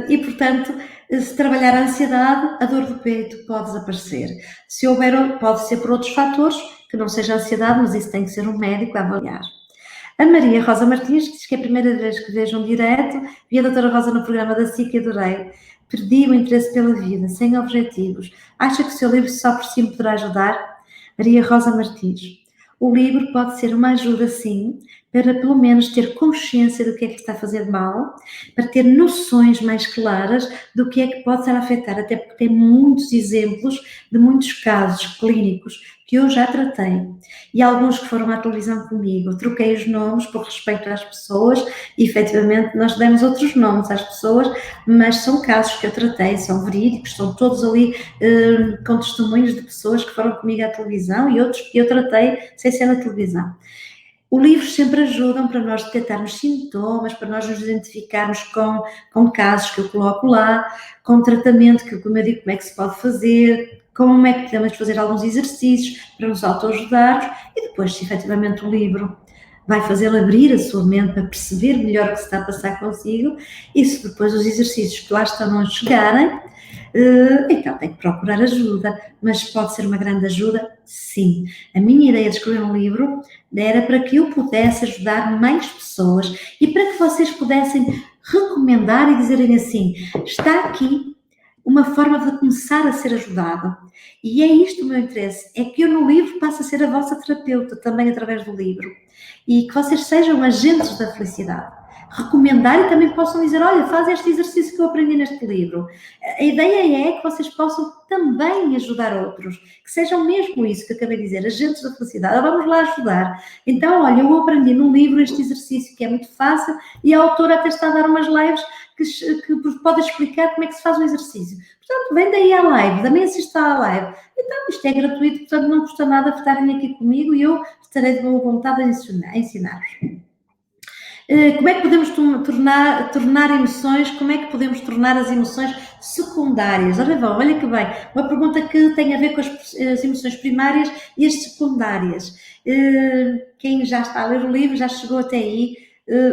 E portanto, se trabalhar a ansiedade, a dor do peito pode desaparecer. Se houver, pode ser por outros fatores, que não seja ansiedade, mas isso tem que ser um médico a avaliar. A Maria Rosa Martins diz que é a primeira vez que vejo um direto, vi a doutora Rosa no programa da SIC e adorei. Perdi o interesse pela vida, sem objetivos. Acha que o seu livro só por si me poderá ajudar? Maria Rosa Martins. O livro pode ser uma ajuda, sim, para pelo menos ter consciência do que é que está a fazer mal, para ter noções mais claras do que é que pode estar a afetar, até porque tem muitos exemplos de muitos casos clínicos que eu já tratei, e alguns que foram à televisão comigo. Troquei os nomes por respeito às pessoas e, efetivamente, nós demos outros nomes às pessoas, mas são casos que eu tratei, são verídicos, estão todos ali com testemunhos de pessoas que foram comigo à televisão e outros que eu tratei sem ser na televisão. Os livros sempre ajudam para nós detectarmos sintomas, para nós nos identificarmos com casos que eu coloco lá, com tratamento, que como eu digo, como é que se pode fazer, como é que podemos fazer alguns exercícios para nos autoajudarmos e depois, se efetivamente o livro vai fazê-lo abrir a sua mente para perceber melhor o que se está a passar consigo e se depois os exercícios que lá estão não chegarem, então tem que procurar ajuda, mas pode ser uma grande ajuda, sim. A minha ideia de escrever um livro era para que eu pudesse ajudar mais pessoas e para que vocês pudessem recomendar e dizerem assim, está aqui uma forma de começar a ser ajudado. E é isto o meu interesse, é que eu no livro passe a ser a vossa terapeuta, também através do livro. E que vocês sejam agentes da felicidade. Recomendar e também possam dizer, olha, faz este exercício que eu aprendi neste livro. A ideia é que vocês possam também ajudar outros, que sejam mesmo isso que eu acabei de dizer, agentes da felicidade. Vamos lá ajudar. Então, olha, eu aprendi num livro este exercício que é muito fácil e a autora até está a dar umas lives que pode explicar como é que se faz o exercício. Portanto, vem daí à live, também assista à live. Então, isto é gratuito, portanto, não custa nada estarem aqui comigo e eu estarei de boa vontade a ensinar-vos. Como é que podemos tornar emoções, como é que podemos tornar as emoções secundárias? Olha que bem, uma pergunta que tem a ver com as emoções primárias e as secundárias. Quem já está a ler o livro, já chegou até aí,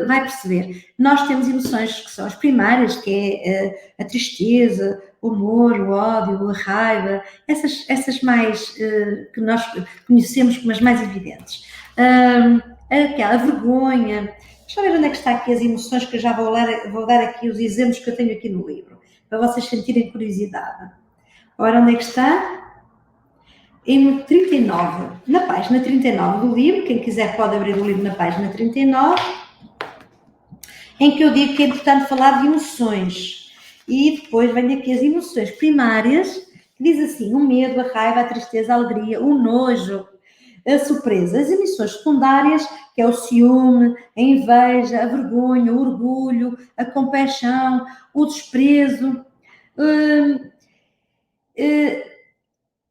vai perceber. Nós temos emoções que são as primárias, que é a tristeza, o amor, o ódio, a raiva, essas mais que nós conhecemos como as mais evidentes. A vergonha. Deixa eu ver onde é que está aqui as emoções, que eu já vou dar aqui os exemplos que eu tenho aqui no livro, para vocês sentirem curiosidade. Ora, onde é que está? Em 39, na página 39 do livro, quem quiser pode abrir o livro na página 39, em que eu digo que é importante falar de emoções. E depois vem aqui as emoções primárias, que diz assim, o medo, a raiva, a tristeza, a alegria, o nojo, a surpresa. As emoções secundárias, que é o ciúme, a inveja, a vergonha, o orgulho, a compaixão, o desprezo.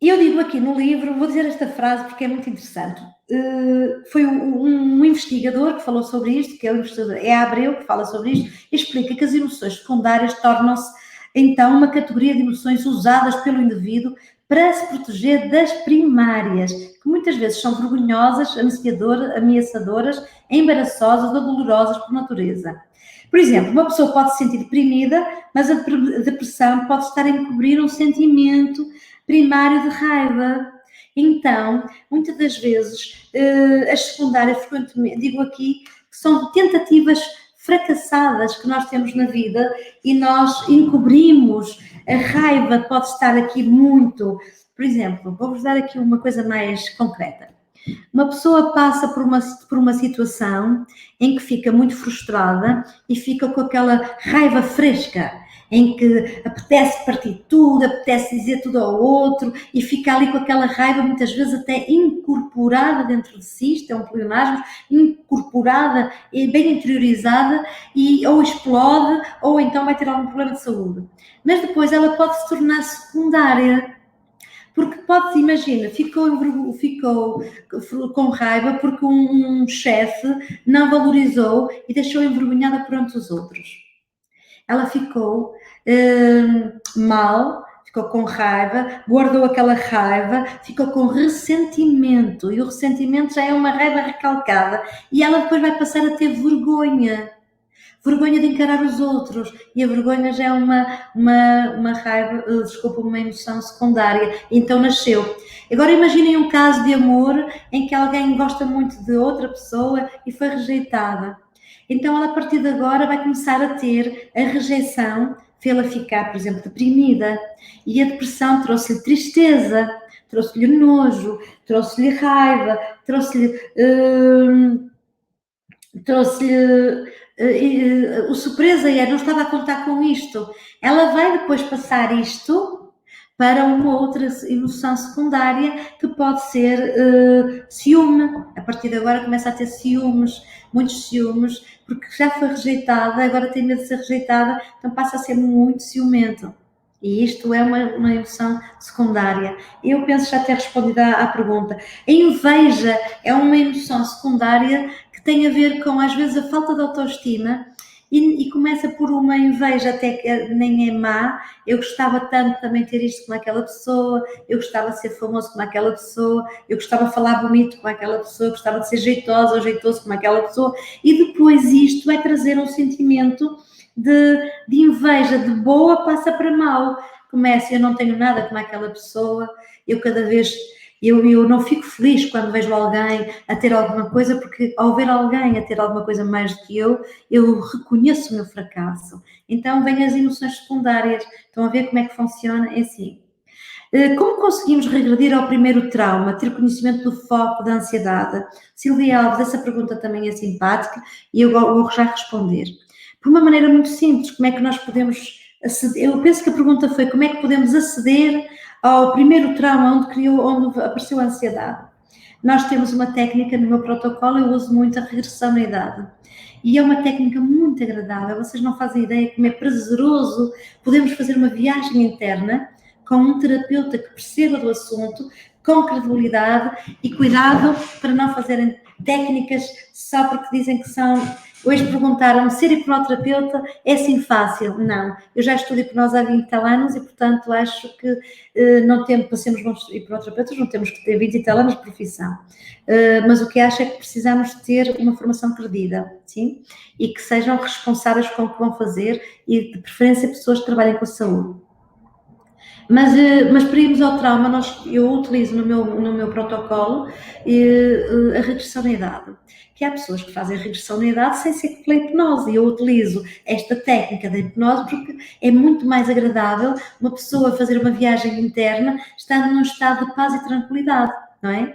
Eu digo aqui no livro, vou dizer esta frase porque é muito interessante. Foi um investigador que falou sobre isto, que é o investigador Abreu, que fala sobre isto, e explica que as emoções secundárias tornam-se, então, uma categoria de emoções usadas pelo indivíduo para se proteger das primárias, que muitas vezes são vergonhosas, ameaçadoras, embaraçosas ou dolorosas por natureza. Por exemplo, uma pessoa pode se sentir deprimida, mas a depressão pode estar a encobrir um sentimento primário de raiva. Então, muitas das vezes, as secundárias, frequentemente, digo aqui, que são tentativas fracassadas que nós temos na vida e nós encobrimos. A raiva pode estar aqui muito. Por exemplo, vou-vos dar aqui uma coisa mais concreta. Uma pessoa passa por uma situação em que fica muito frustrada e fica com aquela raiva fresca, em que apetece partir tudo, apetece dizer tudo ao outro e fica ali com aquela raiva muitas vezes até incorporada dentro de si, isto é um pleonasmo, incorporada e bem interiorizada e ou explode ou então vai ter algum problema de saúde. Mas depois ela pode se tornar secundária. Porque pode-se imaginar, ficou com raiva porque um chefe não valorizou e deixou envergonhada perante os outros. Ela ficou mal, ficou com raiva, guardou aquela raiva, ficou com ressentimento. E o ressentimento já é uma raiva recalcada. E ela depois vai passar a ter vergonha. Vergonha de encarar os outros, e a vergonha já é uma raiva, uma emoção secundária, então nasceu. Agora imaginem um caso de amor em que alguém gosta muito de outra pessoa e foi rejeitada. Então ela a partir de agora vai começar a ter a rejeição, fê-la ficar, por exemplo, deprimida, e a depressão trouxe-lhe tristeza, trouxe-lhe nojo, trouxe-lhe raiva, trouxe-lhe o surpresa não estava a contar com isto. Ela vai depois passar isto para uma outra emoção secundária que pode ser ciúme. A partir de agora começa a ter ciúmes, muitos ciúmes, porque já foi rejeitada, agora tem medo de ser rejeitada, então passa a ser muito ciumento. E isto é uma emoção secundária. Eu penso já ter respondido à pergunta. A inveja é uma emoção secundária que tem a ver com, às vezes, a falta de autoestima e começa por uma inveja até que nem é má. Eu gostava tanto de também ter isto como aquela pessoa, eu gostava de ser famoso como aquela pessoa, eu gostava de falar bonito como aquela pessoa, eu gostava de ser jeitosa ou jeitoso como aquela pessoa, e depois isto vai trazer um sentimento de inveja, de boa passa para mal. Começa, eu não tenho nada como aquela pessoa, eu cada vez... Eu não fico feliz quando vejo alguém a ter alguma coisa, porque ao ver alguém a ter alguma coisa mais do que eu reconheço o meu fracasso. Então vêm as emoções secundárias. Estão a ver como é que funciona? É assim. Como conseguimos regredir ao primeiro trauma, ter conhecimento do foco da ansiedade? Silvia Alves, essa pergunta também é simpática e eu vou já responder. Por uma maneira muito simples, como é que nós podemos aceder? Eu penso que a pergunta foi como é que podemos aceder ao primeiro trauma onde apareceu a ansiedade. Nós temos uma técnica no meu protocolo, eu uso muito a regressão na idade. E é uma técnica muito agradável, vocês não fazem ideia como é prazeroso. Podemos fazer uma viagem interna com um terapeuta que perceba do assunto, com credibilidade e cuidado para não fazerem técnicas só porque dizem que são Hoje perguntaram-me, ser hipnoterapeuta é assim fácil? Não, eu já estudo hipnose há 20 e tal anos e, portanto, acho que não temos, para sermos bons hipnoterapeutas, não temos que ter 20 e tal anos de profissão. Mas o que acho é que precisamos ter uma formação credível, sim? E que sejam responsáveis com o que vão fazer e, de preferência, pessoas que trabalhem com a saúde. Mas para irmos ao trauma, eu utilizo no meu protocolo a regressão na idade. Que há pessoas que fazem a regressão na idade sem ser pela hipnose. E eu utilizo esta técnica da hipnose porque é muito mais agradável uma pessoa fazer uma viagem interna estando num estado de paz e tranquilidade, não é?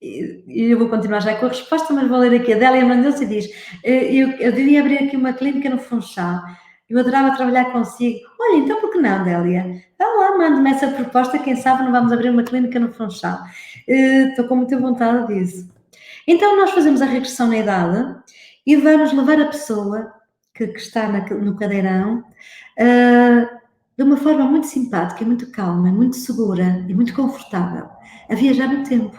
E eu vou continuar já com a resposta, mas vou ler aqui. A Délia mandou-se e diz: eu diria abrir aqui uma clínica no Funchal. Eu adorava trabalhar consigo. Olha, então por que não, Délia? Vá lá, mande-me essa proposta, quem sabe não vamos abrir uma clínica no Funchal. Estou com muita vontade disso. Então nós fazemos a regressão na idade e vamos levar a pessoa que está no cadeirão de uma forma muito simpática, muito calma, muito segura e muito confortável a viajar no tempo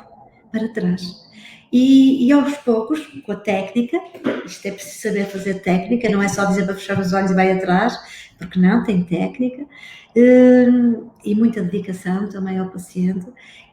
para trás. E aos poucos, com a técnica, isto é preciso saber fazer técnica, não é só dizer para fechar os olhos e vai atrás, porque não, tem técnica, e muita dedicação também ao paciente,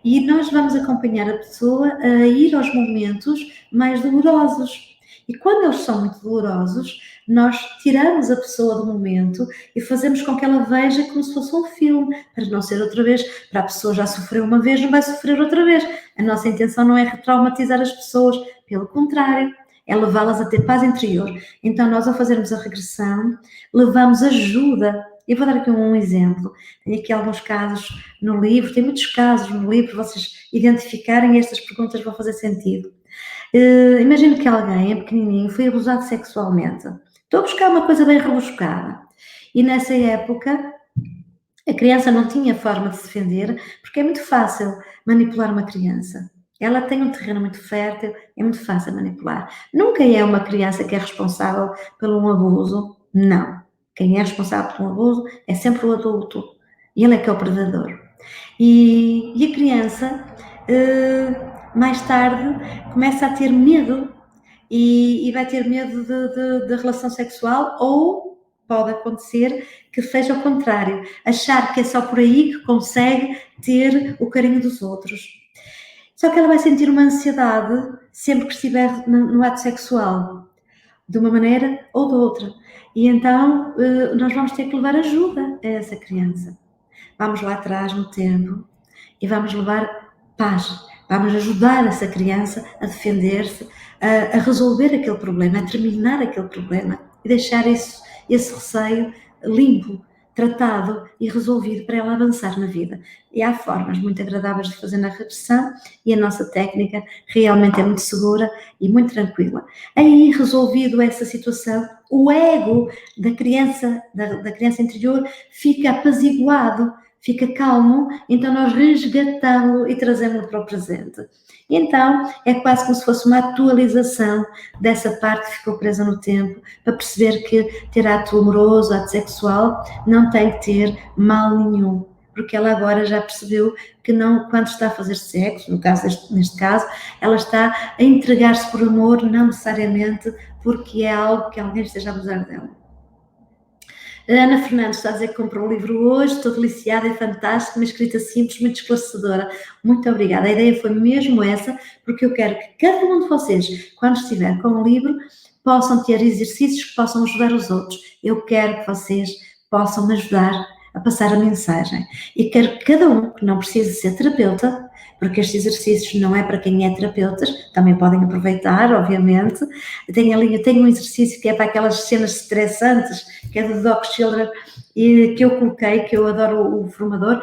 e nós vamos acompanhar a pessoa a ir aos momentos mais dolorosos. E quando eles são muito dolorosos, nós tiramos a pessoa do momento e fazemos com que ela veja como se fosse um filme, para não ser outra vez, para a pessoa já sofreu uma vez, não vai sofrer outra vez. A nossa intenção não é retraumatizar as pessoas, pelo contrário, é levá-las a ter paz interior. Então, nós, ao fazermos a regressão, levamos ajuda. Eu vou dar aqui um exemplo. Tenho aqui alguns casos no livro, tem muitos casos no livro, vocês identificarem e estas perguntas vão fazer sentido. Imagino que alguém, é pequenininho, foi abusado sexualmente. Estou a buscar uma coisa bem rebuscada. E nessa época, a criança não tinha forma de se defender, porque é muito fácil manipular uma criança. Ela tem um terreno muito fértil, é muito fácil manipular. Nunca é uma criança que é responsável por um abuso, não. Quem é responsável por um abuso é sempre o adulto. Ele é que é o predador. E a criança, mais tarde, começa a ter medo e vai ter medo de relação sexual, ou pode acontecer que seja o contrário, achar que é só por aí que consegue ter o carinho dos outros. Só que ela vai sentir uma ansiedade sempre que estiver no ato sexual, de uma maneira ou de outra. E então nós vamos ter que levar ajuda a essa criança. Vamos lá atrás no tempo e vamos levar paz. Vamos ajudar essa criança a defender-se, a resolver aquele problema, a terminar aquele problema e deixar esse receio limpo, tratado e resolvido para ela avançar na vida. E há formas muito agradáveis de fazer na regressão e a nossa técnica realmente é muito segura e muito tranquila. Aí, resolvido essa situação, o ego da criança interior fica apaziguado, fica calmo, então nós resgatamos-lo e trazemos-lo para o presente. E então é quase como se fosse uma atualização dessa parte que ficou presa no tempo, para perceber que ter ato amoroso, ato sexual, não tem que ter mal nenhum, porque ela agora já percebeu que não, quando está a fazer sexo, neste caso, ela está a entregar-se por amor, não necessariamente porque é algo que alguém esteja a abusar dela. A Ana Fernandes está a dizer que comprou o livro hoje, estou deliciada, é fantástico, uma escrita simples, muito esclarecedora. Muito obrigada. A ideia foi mesmo essa, porque eu quero que cada um de vocês, quando estiver com o livro, possam ter exercícios que possam ajudar os outros. Eu quero que vocês possam me ajudar a passar a mensagem. E quero que cada um, que não precise ser terapeuta, porque estes exercícios não é para quem é terapeutas, também podem aproveitar, obviamente. Eu tenho um exercício que é para aquelas cenas estressantes, que é do Doc Children, e que eu coloquei, que eu adoro o formador,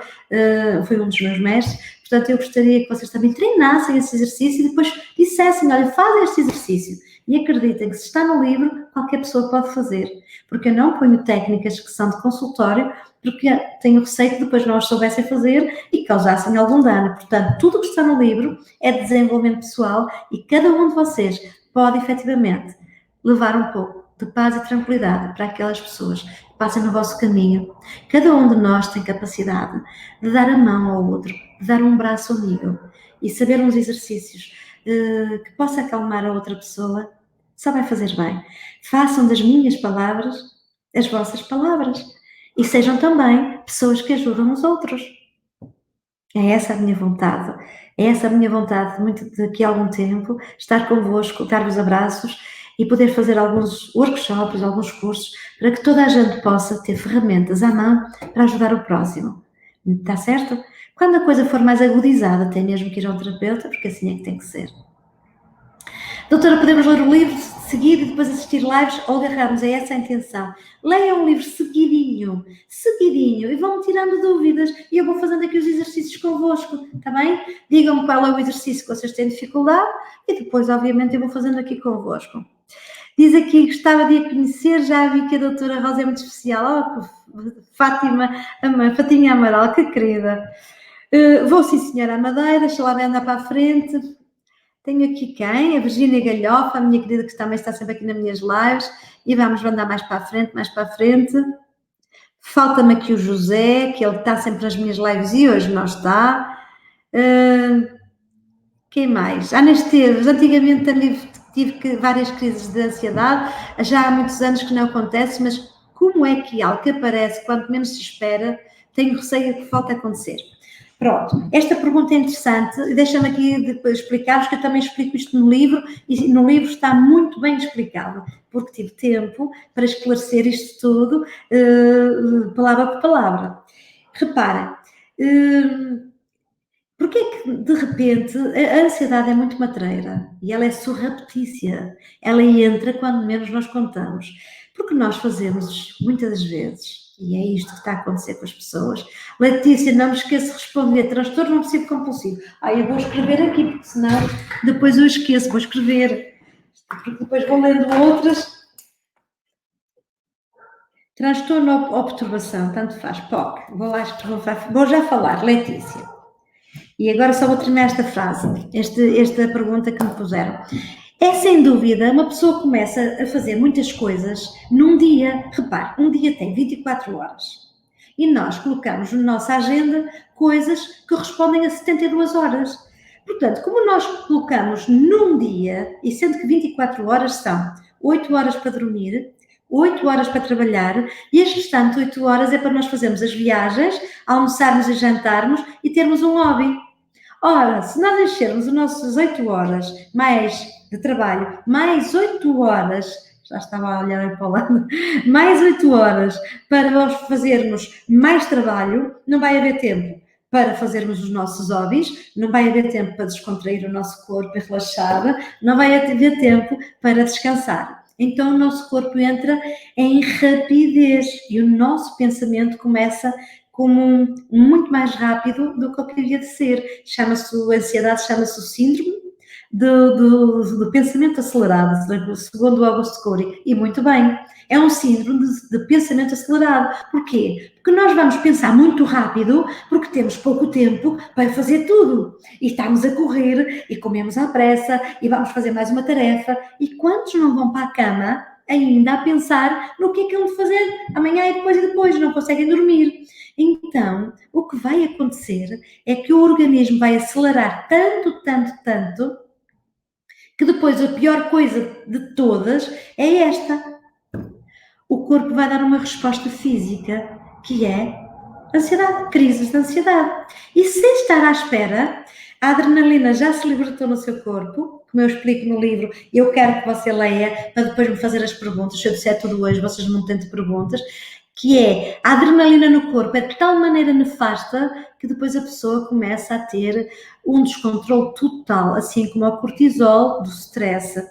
foi um dos meus mestres. Portanto, eu gostaria que vocês também treinassem esse exercício e depois dissessem, olha, fazem este exercício. E acreditem que se está no livro, qualquer pessoa pode fazer. Porque eu não ponho técnicas que são de consultório, porque tenho receio que depois não as soubessem fazer e causassem algum dano. Portanto, tudo o que está no livro é de desenvolvimento pessoal e cada um de vocês pode, efetivamente, levar um pouco de paz e tranquilidade para aquelas pessoas que passem no vosso caminho. Cada um de nós tem capacidade de dar a mão ao outro, de dar um braço amigo e saber uns exercícios que possa acalmar a outra pessoa. só vai fazer bem. Façam das minhas palavras as vossas palavras e sejam também pessoas que ajudam os outros. É essa a minha vontade. É essa a minha vontade, muito daqui a algum tempo, estar convosco, dar-vos abraços e poder fazer alguns workshops, alguns cursos, para que toda a gente possa ter ferramentas à mão para ajudar o próximo. Está certo? Quando a coisa for mais agudizada, tem mesmo que ir ao terapeuta, porque assim é que tem que ser. Doutora, podemos ler o livro seguido e depois assistir lives ou agarrarmos a essa intenção? Leiam o livro seguidinho, e vão tirando dúvidas e eu vou fazendo aqui os exercícios convosco, está bem? Digam-me qual é o exercício que vocês têm dificuldade e depois, obviamente, eu vou fazendo aqui convosco. Diz aqui, gostava de a conhecer, já vi que a doutora Rosa é muito especial. Oh, Fatinha Amaral, que querida. Vou sim, senhora Madeira, deixa lá andar para a frente. Tenho aqui quem? A Virgínia Galhofa, a minha querida que também está sempre aqui nas minhas lives. E vamos andar mais para a frente. Falta-me aqui o José, que ele está sempre nas minhas lives e hoje não está. Quem mais? Ana Esteves, antigamente também tive várias crises de ansiedade. Já há muitos anos que não acontece, mas como é que algo que aparece quanto menos se espera, tenho receio que falte acontecer? Pronto, esta pergunta é interessante e deixa-me aqui depois explicar-vos que eu também explico isto no livro e no livro está muito bem explicado, porque tive tempo para esclarecer isto tudo, palavra por palavra. Reparem, porque é que de repente a ansiedade é muito matreira e ela é surreptícia, ela entra quando menos nós contamos, porque nós fazemos muitas das vezes. E é isto que está a acontecer com as pessoas. Letícia, não me esqueça de responder. Transtorno obsessivo compulsivo. Eu vou escrever aqui, porque senão depois eu esqueço. Vou escrever. Porque depois vou lendo outras. Transtorno ou perturbação, tanto faz. POC. Vou já falar. Letícia. E agora só vou terminar esta frase. Esta pergunta que me puseram. É sem dúvida, uma pessoa começa a fazer muitas coisas num dia. Repare, um dia tem 24 horas. E nós colocamos na nossa agenda coisas que respondem a 72 horas. Portanto, como nós colocamos num dia, e sendo que 24 horas são 8 horas para dormir, 8 horas para trabalhar, e as restantes 8 horas é para nós fazermos as viagens, almoçarmos e jantarmos e termos um hobby. Ora, se nós enchermos as nossas 8 horas mais de trabalho, mais 8 horas, já estava a olhar para o lado, mais 8 horas para nós fazermos mais trabalho, não vai haver tempo para fazermos os nossos hobbies, não vai haver tempo para descontrair o nosso corpo e relaxar, não vai haver tempo para descansar. Então o nosso corpo entra em rapidez e o nosso pensamento começa como muito mais rápido do que o que devia de ser. Chama-se a ansiedade, chama-se o síndrome do pensamento acelerado, segundo o Augusto Cury. E muito bem, é um síndrome de pensamento acelerado. Porquê? Porque nós vamos pensar muito rápido, porque temos pouco tempo para fazer tudo. E estamos a correr, e comemos à pressa, e vamos fazer mais uma tarefa. E quantos não vão para a cama ainda a pensar no que é que vão fazer amanhã e depois, não conseguem dormir? Então, o que vai acontecer é que o organismo vai acelerar tanto, que depois a pior coisa de todas é esta. O corpo vai dar uma resposta física, que é ansiedade, crises de ansiedade. E sem estar à espera, a adrenalina já se libertou no seu corpo, como eu explico no livro, eu quero que você leia, para depois me fazer as perguntas. Se eu disser tudo hoje, vocês não têm perguntas. Que é, a adrenalina no corpo é de tal maneira nefasta que depois a pessoa começa a ter um descontrole total, assim como o cortisol do stress.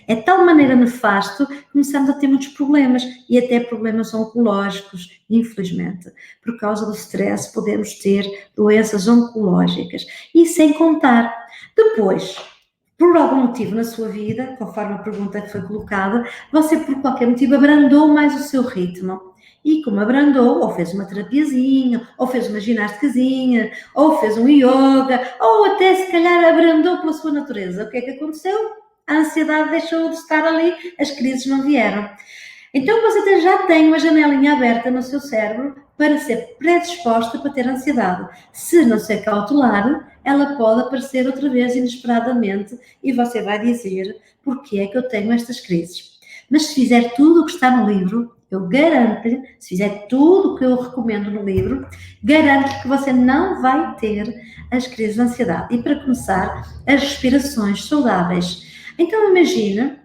É de tal maneira nefasto que começamos a ter muitos problemas e até problemas oncológicos, infelizmente. Por causa do stress podemos ter doenças oncológicas. E sem contar, depois, por algum motivo na sua vida, conforme a pergunta que foi colocada, você por qualquer motivo abrandou mais o seu ritmo. E como abrandou, ou fez uma terapiazinha, ou fez uma ginástica, ou fez um yoga, ou até se calhar abrandou pela sua natureza. O que é que aconteceu? A ansiedade deixou de estar ali, as crises não vieram. Então você já tem uma janelinha aberta no seu cérebro para ser predisposta para ter ansiedade. Se não se cautelar, ela pode aparecer outra vez inesperadamente e você vai dizer porque é que eu tenho estas crises. Mas se fizer tudo o que está no livro, eu garanto-lhe, se fizer tudo o que eu recomendo no livro, garanto-lhe que você não vai ter as crises de ansiedade. E para começar, as respirações saudáveis. Então imagina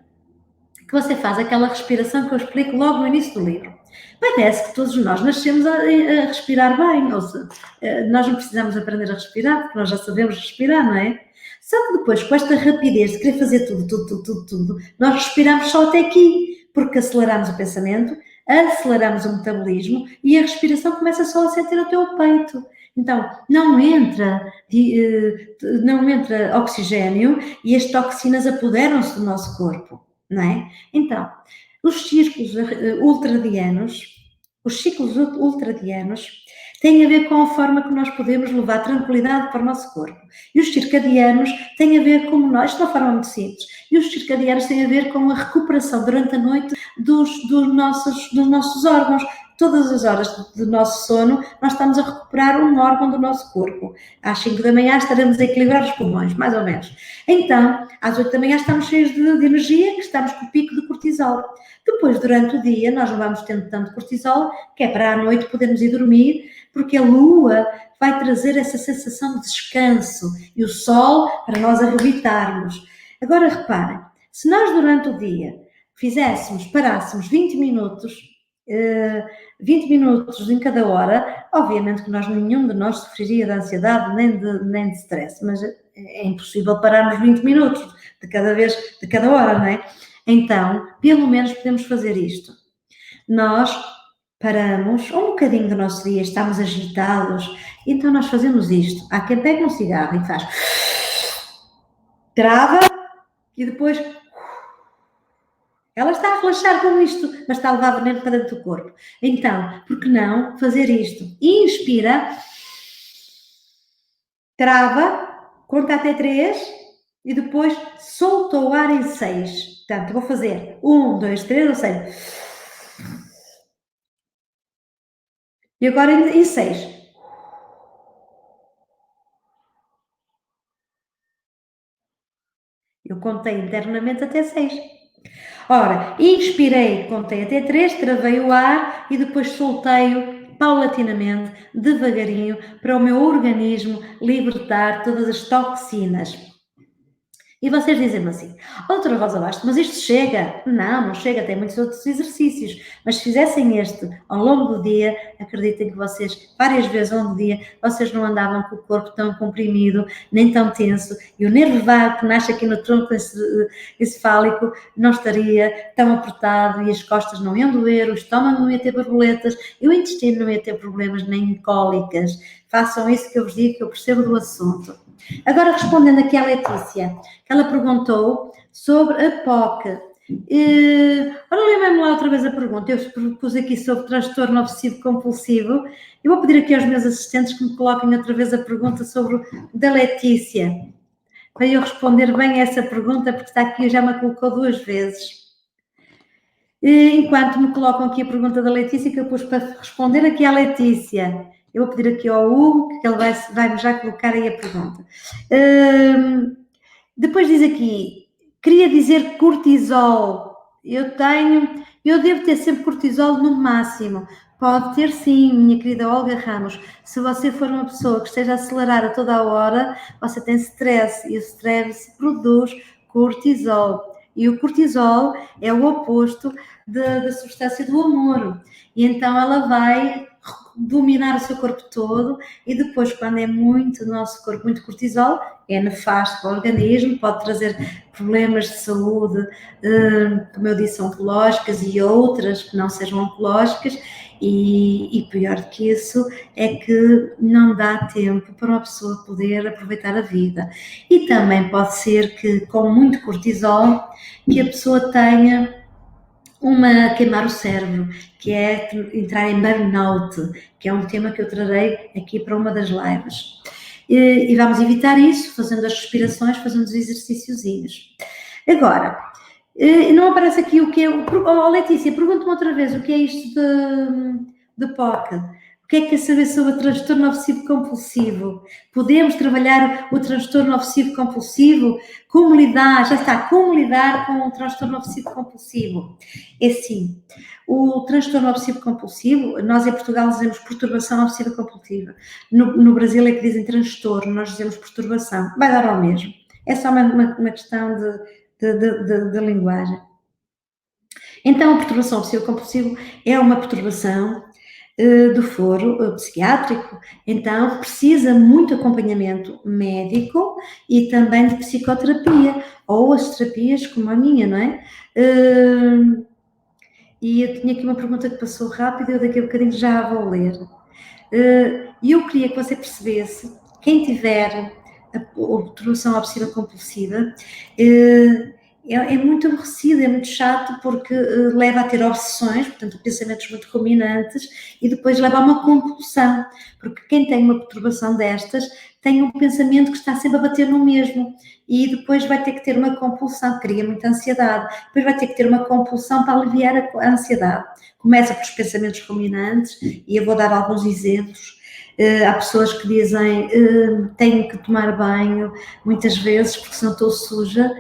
que você faz aquela respiração que eu explico logo no início do livro. Parece que todos nós nascemos a respirar bem, ou seja, nós não precisamos aprender a respirar, porque nós já sabemos respirar, não é? Só que depois, com esta rapidez de querer fazer tudo, nós respiramos só até aqui, porque aceleramos o pensamento, aceleramos o metabolismo e a respiração começa só a sentir o teu peito. Então, não entra oxigênio e as toxinas apoderam-se do nosso corpo, não é? Então, os ciclos ultradianos têm a ver com a forma que nós podemos levar tranquilidade para o nosso corpo. E os circadianos têm a ver com nós, de uma forma muito simples, e os circadianos têm a ver com a recuperação durante a noite dos nossos órgãos. Todas as horas do nosso sono, nós estamos a recuperar um órgão do nosso corpo. Às 5 da manhã estaremos a equilibrar os pulmões, mais ou menos. Então, às 8 da manhã estamos cheios de energia, que estamos com o pico de cortisol. Depois, durante o dia, nós não vamos tendo tanto cortisol, que é para à noite podermos ir dormir, porque a lua vai trazer essa sensação de descanso e o sol para nós arrebitarmos. Agora, reparem, se nós durante o dia parássemos 20 minutos em cada hora, obviamente que nenhum de nós sofreria de ansiedade nem de stress, mas é impossível pararmos 20 minutos de cada hora, não é? Então, pelo menos podemos fazer isto. Nós paramos um bocadinho do nosso dia, estamos agitados, então nós fazemos isto. Há quem pega um cigarro e faz trava e depois ela está a relaxar com isto, mas está a levar veneno para dentro do corpo. Então, por que não fazer isto? Inspira, trava, conta até 3 e depois solta o ar em 6. Portanto, vou fazer 1, 2, 3, ou seja, e agora em 6. Eu contei internamente até 6. Ora, inspirei, contei até 3, travei o ar e depois soltei-o paulatinamente, devagarinho, para o meu organismo libertar todas as toxinas. E vocês dizem-me assim, doutora Rosa Bastos, mas isto chega? Não chega, tem muitos outros exercícios, mas se fizessem este ao longo do dia, acreditem que vocês, várias vezes ao longo do dia, vocês não andavam com o corpo tão comprimido, nem tão tenso, e o nervo vago que nasce aqui no tronco encefálico não estaria tão apertado, e as costas não iam doer, o estômago não ia ter borboletas, e o intestino não ia ter problemas nem cólicas. Façam isso que eu vos digo, que eu percebo do assunto. Agora, respondendo aqui à Letícia, que ela perguntou sobre a POC. Ora, lembrem-me lá outra vez a pergunta. Eu pus aqui sobre transtorno obsessivo-compulsivo. Eu vou pedir aqui aos meus assistentes que me coloquem outra vez a pergunta sobre da Letícia, para eu responder bem a essa pergunta, porque está aqui, já me colocou 2 vezes. Enquanto me colocam aqui a pergunta da Letícia, que eu pus para responder aqui à Letícia. Eu vou pedir aqui ao Hugo, que ele vai-me já colocar aí a pergunta. Depois diz aqui, queria dizer cortisol. Eu devo ter sempre cortisol no máximo. Pode ter sim, minha querida Olga Ramos. Se você for uma pessoa que esteja a acelerar a toda a hora, você tem stress e o stress produz cortisol. E o cortisol é o oposto da substância do amor. E então ela vai dominar o seu corpo todo e depois, quando é muito do nosso corpo, muito cortisol, é nefasto para o organismo, pode trazer problemas de saúde, como eu disse, oncológicas e outras que não sejam oncológicas, e pior do que isso é que não dá tempo para uma pessoa poder aproveitar a vida. E também pode ser que com muito cortisol, que a pessoa tenha queimar o cérebro, que é entrar em burnout, que é um tema que eu trarei aqui para uma das lives. E vamos evitar isso fazendo as respirações, fazendo os exercíciozinhos. Agora, não aparece aqui o que é... Oh, Letícia, pergunta-me outra vez o que é isto de POC. O que é que quer saber sobre o transtorno obsessivo compulsivo? Podemos trabalhar o transtorno obsessivo compulsivo? Como lidar? Já está, como lidar com o transtorno obsessivo compulsivo? É assim, o transtorno obsessivo compulsivo, nós em Portugal dizemos perturbação obsessiva compulsiva. No Brasil é que dizem transtorno, nós dizemos perturbação. Vai dar ao mesmo. É só uma questão de linguagem. Então, a perturbação obsessiva compulsiva é uma perturbação do foro psiquiátrico, então precisa muito acompanhamento médico e também de psicoterapia, ou as terapias como a minha, não é? E eu tinha aqui uma pergunta que passou rápido, eu daqui a bocadinho já a vou ler. E eu queria que você percebesse, quem tiver a perturbação obsessiva compulsiva, é muito aborrecido, é muito chato, porque leva a ter obsessões, portanto, pensamentos muito ruminantes, e depois leva a uma compulsão, porque quem tem uma perturbação destas tem um pensamento que está sempre a bater no mesmo, e depois vai ter que ter uma compulsão, cria muita ansiedade, depois vai ter que ter uma compulsão para aliviar a ansiedade. Começa pelos pensamentos ruminantes, e eu vou dar alguns exemplos. Há pessoas que dizem tenho que tomar banho muitas vezes porque senão estou suja,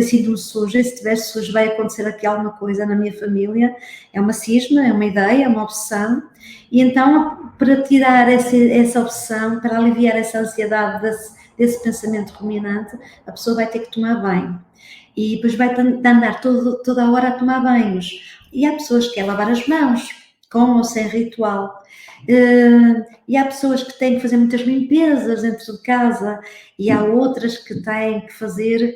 sinto-me suja, e se estiver suja vai acontecer aqui alguma coisa na minha família. É uma cisma, é uma ideia, é uma obsessão, e então para tirar essa obsessão, para aliviar essa ansiedade desse pensamento ruminante, a pessoa vai ter que tomar banho, e depois vai andar toda a hora a tomar banhos. E há pessoas que querem lavar as mãos, com ou sem ritual. E há pessoas que têm que fazer muitas limpezas dentro de casa, e há outras que têm que fazer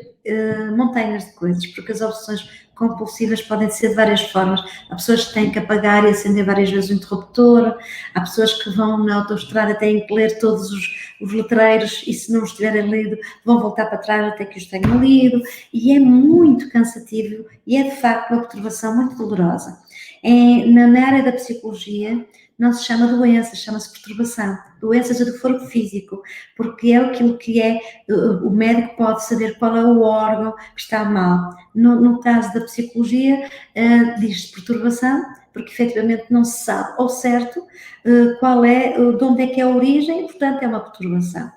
montanhas de coisas, porque as obsessões compulsivas podem ser de várias formas. Há pessoas que têm que apagar e acender várias vezes o interruptor, há pessoas que vão na autoestrada, têm que ler todos os letreiros, e se não os tiverem lido, vão voltar para trás até que os tenham lido, e é muito cansativo, e é de facto uma perturbação muito dolorosa. Na área da psicologia, não se chama doença, chama-se perturbação. Doenças é do foro físico, porque é aquilo que é, o médico pode saber qual é o órgão que está mal. No caso da psicologia, diz-se perturbação, porque efetivamente não se sabe ao certo qual é, de onde é que é a origem, e portanto é uma perturbação.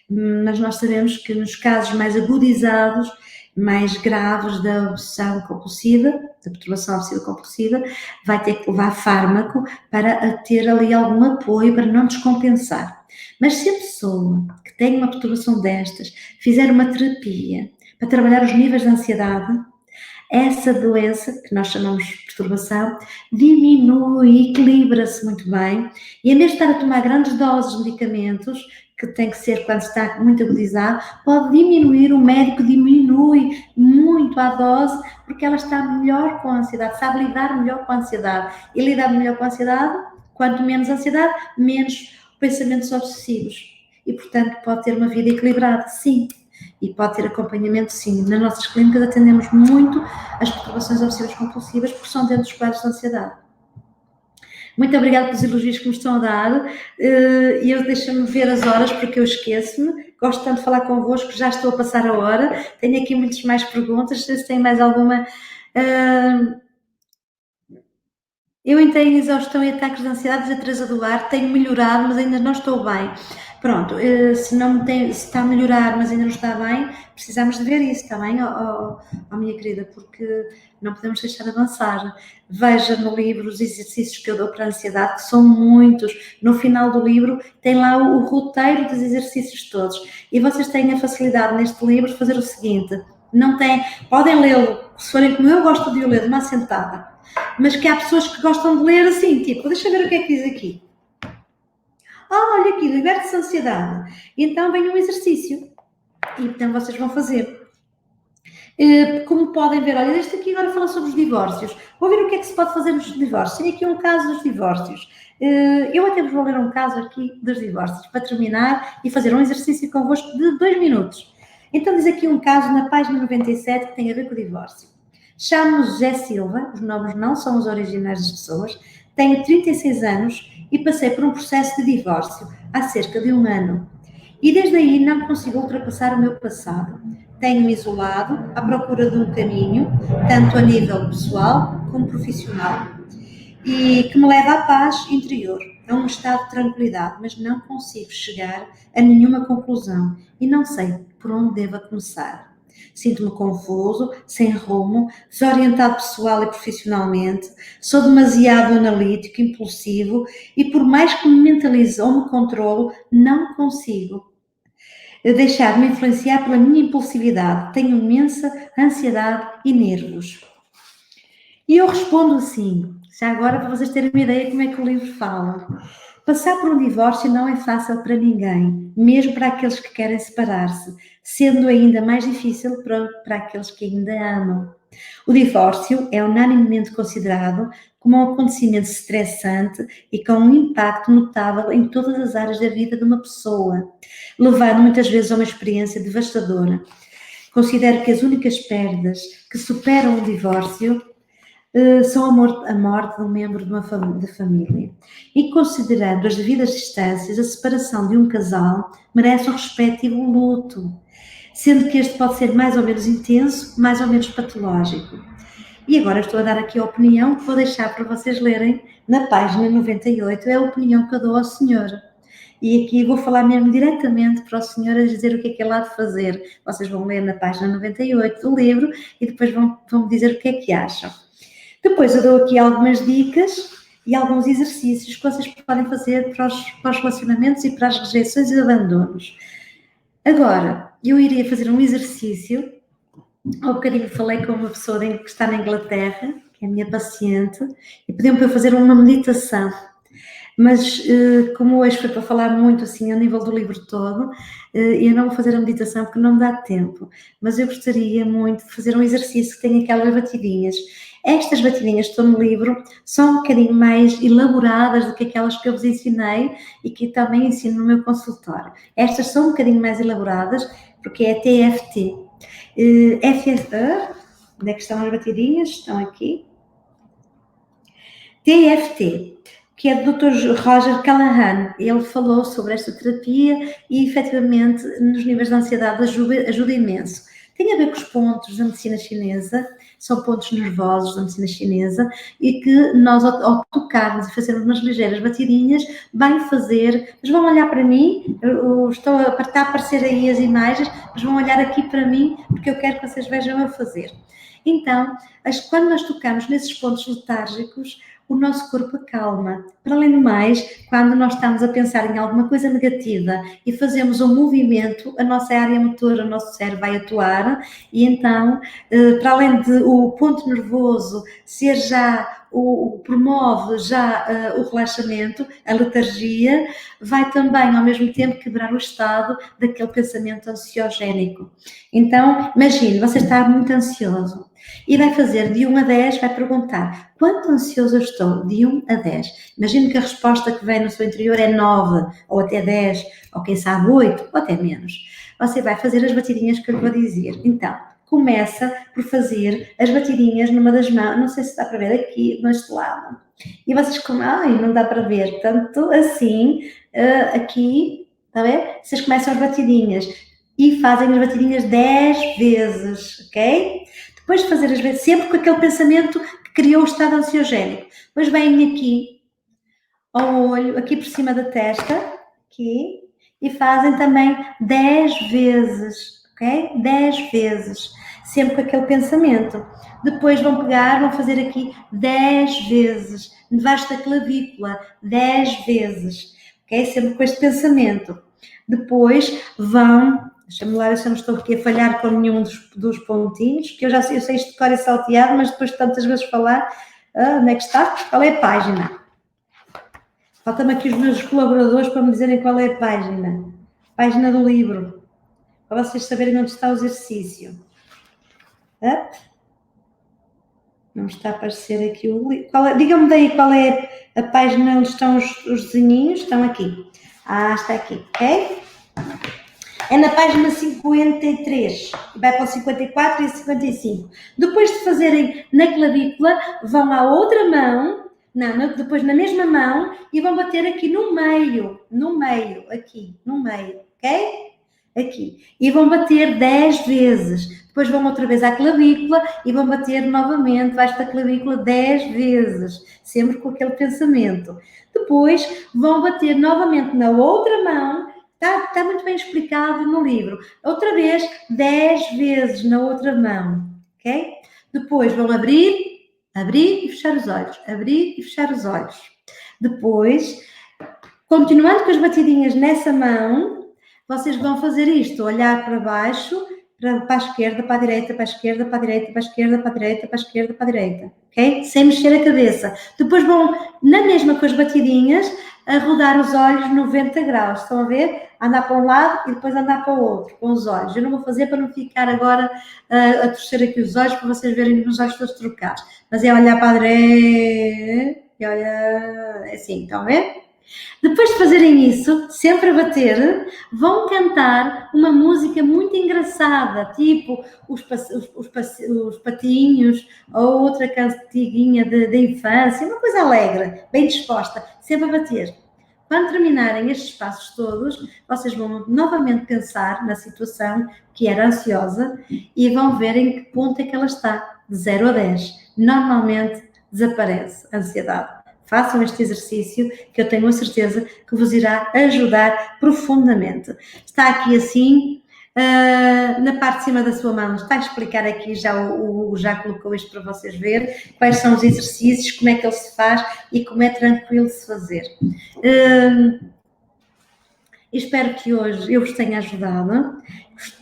Mas nós sabemos que nos casos mais agudizados, mais graves da obsessão compulsiva, da perturbação obsessiva compulsiva, vai ter que levar fármaco para ter ali algum apoio, para não descompensar. Mas se a pessoa que tem uma perturbação destas fizer uma terapia para trabalhar os níveis de ansiedade, essa doença, que nós chamamos de perturbação, diminui, equilibra-se muito bem, e em vez de estar a tomar grandes doses de medicamentos, que tem que ser quando está muito agudizado, pode diminuir, o médico diminui muito a dose, porque ela está melhor com a ansiedade, sabe lidar melhor com a ansiedade. E lidar melhor com a ansiedade, quanto menos ansiedade, menos pensamentos obsessivos. E, portanto, pode ter uma vida equilibrada, sim. E pode ter acompanhamento, sim. Nas nossas clínicas atendemos muito as perturbações obsessivas compulsivas, porque são dentro dos quadros de ansiedade. Muito obrigada pelos elogios que me estão a dar, e eu deixo-me ver as horas, porque eu esqueço-me. Gosto tanto de falar convosco, já estou a passar a hora. Tenho aqui muitas mais perguntas, se tem mais alguma. Eu entrei em exaustão e ataques de ansiedade, diz a Teresa Duarte, tenho melhorado, mas ainda não estou bem. Pronto, se está a melhorar, mas ainda não está bem, precisamos de ver isso, está bem, minha querida, porque não podemos deixar de avançar. Veja no livro os exercícios que eu dou para a ansiedade, que são muitos. No final do livro tem lá o roteiro dos exercícios todos. E vocês têm a facilidade neste livro de fazer o seguinte, podem lê-lo, se forem como eu gosto de o ler, de uma assentada, mas que há pessoas que gostam de ler assim, tipo, deixa ver o que é que diz aqui. Olha aqui, liberte-se da ansiedade. E então vem um exercício. E então vocês vão fazer. Como podem ver, olha, este aqui agora fala sobre os divórcios. Vou ver o que é que se pode fazer nos divórcios. Tem aqui um caso dos divórcios. Eu até vos vou ler um caso aqui dos divórcios, para terminar e fazer um exercício convosco de 2 minutos. Então diz aqui um caso na página 97 que tem a ver com o divórcio. Chamo-me José Silva, os nomes não são os originais das pessoas, tenho 36 anos e passei por um processo de divórcio há cerca de 1 ano. E desde aí não consigo ultrapassar o meu passado. Tenho-me isolado à procura de um caminho, tanto a nível pessoal como profissional. e que me leva à paz interior, a um estado de tranquilidade, mas não consigo chegar a nenhuma conclusão e não sei por onde devo começar. Sinto-me confuso, sem rumo, desorientado pessoal e profissionalmente, sou demasiado analítico, impulsivo e por mais que me mentalize ou me controlo, não consigo deixar-me influenciar pela minha impulsividade. Tenho imensa ansiedade e nervos. E eu respondo assim, já agora para vocês terem uma ideia como é que o livro fala. Passar por um divórcio não é fácil para ninguém, mesmo para aqueles que querem separar-se, sendo ainda mais difícil para aqueles que ainda amam. O divórcio é unanimemente considerado como um acontecimento estressante e com um impacto notável em todas as áreas da vida de uma pessoa, levando muitas vezes a uma experiência devastadora. Considero que as únicas perdas que superam o divórcio são a morte de um membro de uma família. E considerando as devidas distâncias, a separação de um casal merece um respectivo luto, sendo que este pode ser mais ou menos intenso, mais ou menos patológico. E agora estou a dar aqui a opinião que vou deixar para vocês lerem na página 98, é a opinião que eu dou ao senhor. E aqui vou falar mesmo diretamente para o senhor a dizer o que ele há de fazer. Vocês vão ler na página 98 do livro e depois vão me dizer o que é que acham. Depois eu dou aqui algumas dicas e alguns exercícios que vocês podem fazer para os relacionamentos e para as rejeições e abandonos. Agora, eu iria fazer um exercício. Há um bocadinho falei com uma pessoa que está na Inglaterra, que é a minha paciente, e pediu-me para eu fazer uma meditação. Mas como hoje foi para falar muito assim a nível do livro todo, eu não vou fazer a meditação porque não me dá tempo. Mas eu gostaria muito de fazer um exercício que tem aquelas batidinhas. Estas batidinhas que estão no livro são um bocadinho mais elaboradas do que aquelas que eu vos ensinei e que também ensino no meu consultório. Estas são um bocadinho mais elaboradas porque é TFT. Onde é que estão as batidinhas? Estão aqui. TFT, que é do Dr. Roger Callahan. Ele falou sobre esta terapia e, efetivamente, nos níveis de ansiedade ajuda imenso. Tem a ver com os pontos da medicina chinesa, são pontos nervosos da medicina chinesa e que nós, ao tocarmos e fazermos umas ligeiras batidinhas, vai fazer... Mas vão olhar para mim, está a aparecer aí as imagens, mas vão olhar aqui para mim porque eu quero que vocês vejam eu fazer. Então, quando nós tocamos nesses pontos letárgicos, o nosso corpo acalma. Para além do mais, quando nós estamos a pensar em alguma coisa negativa e fazemos um movimento, a nossa área motora, o nosso cérebro vai atuar e então, para além de o ponto nervoso ser já promove já o relaxamento, a letargia, vai também ao mesmo tempo quebrar o estado daquele pensamento ansiogénico. Então, imagine, você está muito ansioso e vai fazer de 1 a 10, vai perguntar quanto ansioso eu estou, de 1 a 10. Imagine que a resposta que vem no seu interior é 9, ou até 10, ou quem sabe 8, ou até menos. Você vai fazer as batidinhas que eu lhe vou dizer. Então, começa por fazer as batidinhas numa das mãos, não sei se dá para ver aqui, neste lado. E vocês não dá para ver, tanto assim, aqui, está a ver? Vocês começam as batidinhas e fazem as batidinhas 10 vezes, ok? Depois de fazer as vezes, sempre com aquele pensamento que criou o estado ansiogénico. Depois vêm aqui ao olho, aqui por cima da testa, aqui, e fazem também 10 vezes, ok? 10 vezes, sempre com aquele pensamento. Depois vão pegar, vão fazer aqui 10 vezes, debaixo da clavícula, 10 vezes, ok? Sempre com este pensamento. Depois vão... Deixa-me lá ver se eu não estou aqui a falhar com nenhum dos pontinhos, que eu sei isto de cor e salteado, mas depois de tantas vezes falar, onde é que está? Qual é a página? Faltam-me aqui os meus colaboradores para me dizerem qual é a página. Página do livro, para vocês saberem onde está o exercício. Não está a aparecer aqui o livro. Digam-me daí qual é a página onde estão os desenhinhos. Estão aqui. Está aqui, ok? É na página 53, vai para o 54 e o 55. Depois de fazerem na clavícula, vão à outra mão, depois na mesma mão, e vão bater aqui no meio, aqui, no meio, ok? Aqui. E vão bater 10 vezes. Depois vão outra vez à clavícula e vão bater novamente baixo da clavícula 10 vezes, sempre com aquele pensamento. Depois vão bater novamente na outra mão, está muito bem explicado no livro. Outra vez 10 vezes na outra mão, ok? Depois vão abrir e fechar os olhos, abrir e fechar os olhos. Depois, continuando com as batidinhas nessa mão, vocês vão fazer isto, olhar para baixo, para a esquerda, para a direita, para a esquerda, para a direita, para a esquerda, para a direita, para a esquerda, para a direita, ok? Sem mexer a cabeça. Depois vão, na mesma com as batidinhas, a rodar os olhos 90 graus, estão a ver? Andar para um lado e depois andar para o outro, com os olhos. Eu não vou fazer para não ficar agora a torcer aqui os olhos, para vocês verem os olhos todos trocados. Mas é olhar para a direita e olhar assim, estão a ver? Depois de fazerem isso, sempre a bater, vão cantar uma música muito engraçada, tipo os patinhos ou outra cantiguinha de infância, uma coisa alegre, bem disposta, sempre a bater. Quando terminarem estes passos todos, vocês vão novamente pensar na situação que era ansiosa e vão ver em que ponto é que ela está, de 0 a 10. Normalmente desaparece a ansiedade. Façam este exercício que eu tenho a certeza que vos irá ajudar profundamente. Está aqui assim, na parte de cima da sua mão, está a explicar aqui, já colocou isto para vocês verem, quais são os exercícios, como é que ele se faz e como é tranquilo de se fazer. Espero que hoje eu vos tenha ajudado.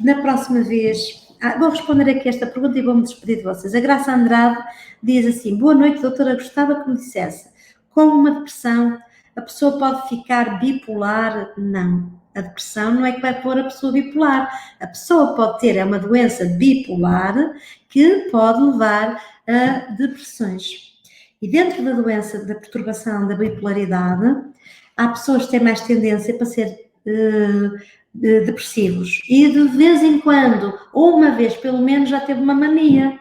Na próxima vez, vou responder aqui esta pergunta e vou-me despedir de vocês. A Graça Andrade diz assim: boa noite, doutora, gostava que me dissesse, com uma depressão, a pessoa pode ficar bipolar? Não. A depressão não é que vai pôr a pessoa bipolar. A pessoa pode ter uma doença bipolar que pode levar a depressões. E dentro da doença da perturbação da bipolaridade, há pessoas que têm mais tendência para ser depressivos. E de vez em quando, ou uma vez pelo menos, já teve uma mania.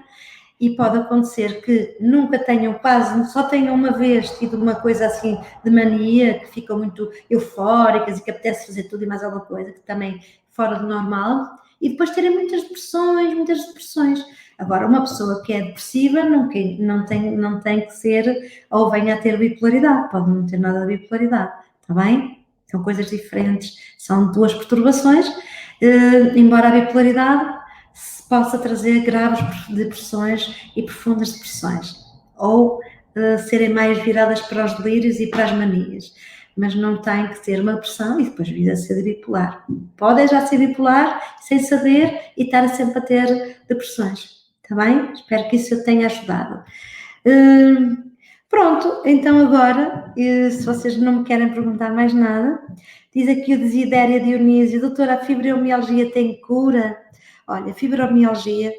E pode acontecer que nunca tenham quase, só tenham uma vez tido uma coisa assim de mania, que ficam muito eufóricas e que apetece fazer tudo e mais alguma coisa, que também fora do normal, e depois terem muitas depressões. Agora, uma pessoa que é depressiva não tem que ser, ou venha a ter bipolaridade, pode não ter nada de bipolaridade, está bem? São coisas diferentes, são duas perturbações, embora a bipolaridade possa trazer graves depressões e profundas depressões, ou serem mais viradas para os delírios e para as manias, mas não tem que ter uma depressão e depois vir a ser bipolar. Podem já ser bipolar sem saber e estar sempre a ter depressões, está bem? Espero que isso eu tenha ajudado. Pronto, então agora, se vocês não me querem perguntar mais nada, diz aqui o Desidéria Dionísio: doutora, a fibromialgia tem cura? Olha, fibromialgia,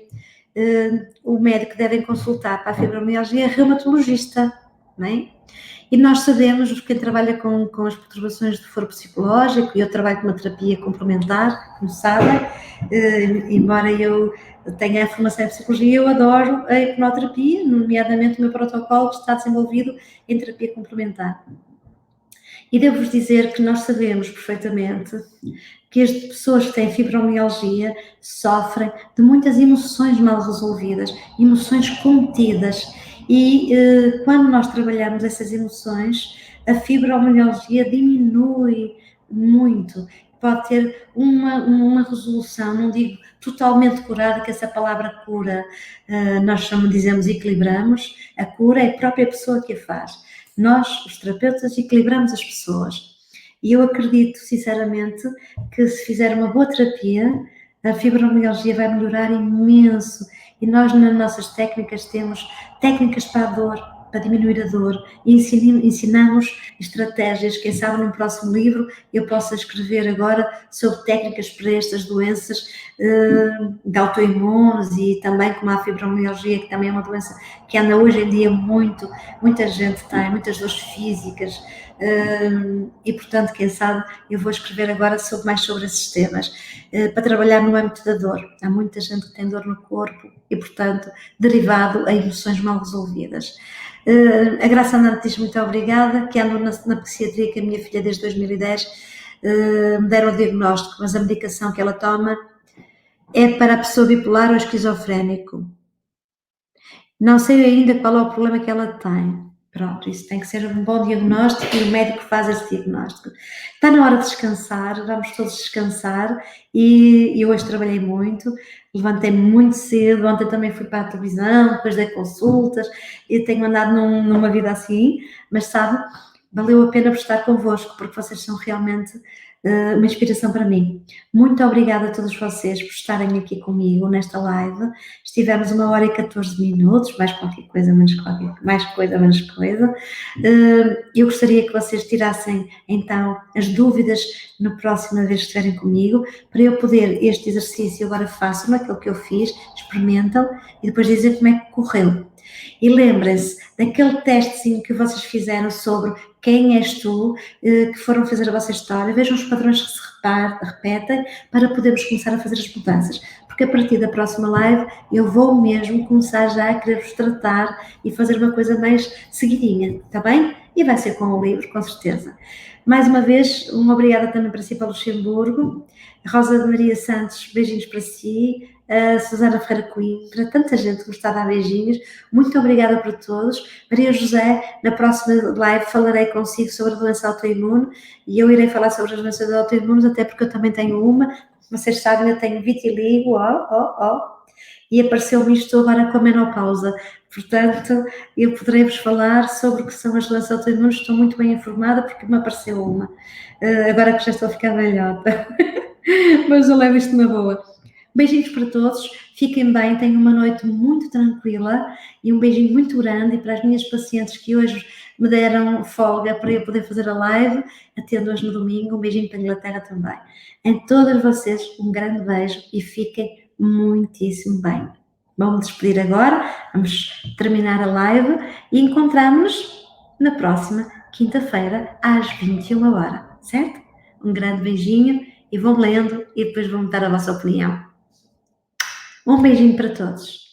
o médico que devem consultar para a fibromialgia é reumatologista, não é? E nós sabemos, quem trabalha com as perturbações do foro psicológico, e eu trabalho com uma terapia complementar, como sabem, embora eu tenha a formação em psicologia, eu adoro a hipnoterapia, nomeadamente o meu protocolo que está desenvolvido em terapia complementar. E devo-vos dizer que nós sabemos perfeitamente que as pessoas que têm fibromialgia sofrem de muitas emoções mal resolvidas, emoções contidas, e quando nós trabalhamos essas emoções, a fibromialgia diminui muito. Pode ter uma resolução, não digo totalmente curada, que essa palavra cura, nós dizemos equilibramos, a cura é a própria pessoa que a faz. Nós, os terapeutas, equilibramos as pessoas. E eu acredito, sinceramente, que se fizer uma boa terapia, a fibromialgia vai melhorar imenso. E nós, nas nossas técnicas, temos técnicas para a dor, para diminuir a dor. E ensinamos estratégias. Quem sabe, num próximo livro, eu possa escrever agora sobre técnicas para estas doenças de autoimunes, e também como a fibromialgia, que também é uma doença que anda hoje em dia muita gente tem, muitas dores físicas. E portanto, quem sabe, eu vou escrever agora mais sobre esses temas, para trabalhar no âmbito da dor. Há muita gente que tem dor no corpo e, portanto, derivado a emoções mal resolvidas. A Graça Andrade diz muito obrigada, que ando na psiquiatria com a minha filha desde 2010, me deram o diagnóstico, mas a medicação que ela toma É para a pessoa bipolar ou esquizofrénico. Não sei ainda qual é o problema que ela tem. Pronto, isso tem que ser um bom diagnóstico e o médico faz esse diagnóstico. Está na hora de descansar, vamos todos descansar e eu hoje trabalhei muito, levantei-me muito cedo, ontem também fui para a televisão, depois dei consultas e tenho andado numa vida assim, mas sabe, valeu a pena por estar convosco, porque vocês são realmente uma inspiração para mim. Muito obrigada a todos vocês por estarem aqui comigo nesta live. Estivemos 1 hora e 14 minutos, mais qualquer coisa, mais coisa, menos coisa. Eu gostaria que vocês tirassem então as dúvidas na próxima vez que estiverem comigo, para eu poder, este exercício agora façam aquilo que eu fiz, experimentam e depois dizem como é que correu. E lembrem-se daquele testezinho que vocês fizeram sobre quem és tu, que foram fazer a vossa história, vejam os padrões que se repetem para podermos começar a fazer as mudanças. Porque a partir da próxima live eu vou mesmo começar já a querer-vos tratar e fazer uma coisa mais seguidinha, está bem? E vai ser com o livro, com certeza. Mais uma vez, uma obrigada também para si, para Luxemburgo. Rosa de Maria Santos, beijinhos para si. A Susana Ferreira Coimbra, tanta gente que me está a dar beijinhos. Muito obrigada para todos. Maria José, na próxima live falarei consigo sobre a doença autoimune e eu irei falar sobre as doenças autoimunes, até porque eu também tenho uma. Vocês sabem, eu tenho vitiligo, e apareceu-me isto agora com a menopausa. Portanto, eu poderei-vos falar sobre o que são as doenças autoimunes. Estou muito bem informada porque me apareceu uma. Agora que já estou a ficar velhota. Mas eu levo isto na boa. Beijinhos para todos, fiquem bem, tenham uma noite muito tranquila e um beijinho muito grande. E para as minhas pacientes que hoje me deram folga para eu poder fazer a live, atendo hoje no domingo, um beijinho para a Inglaterra também. Em todas vocês, um grande beijo e fiquem muitíssimo bem. Vamos despedir agora, vamos terminar a live e encontramos-nos na próxima quinta-feira às 21 horas, certo? Um grande beijinho e vão lendo e depois vão dar a vossa opinião. Um beijinho para todos.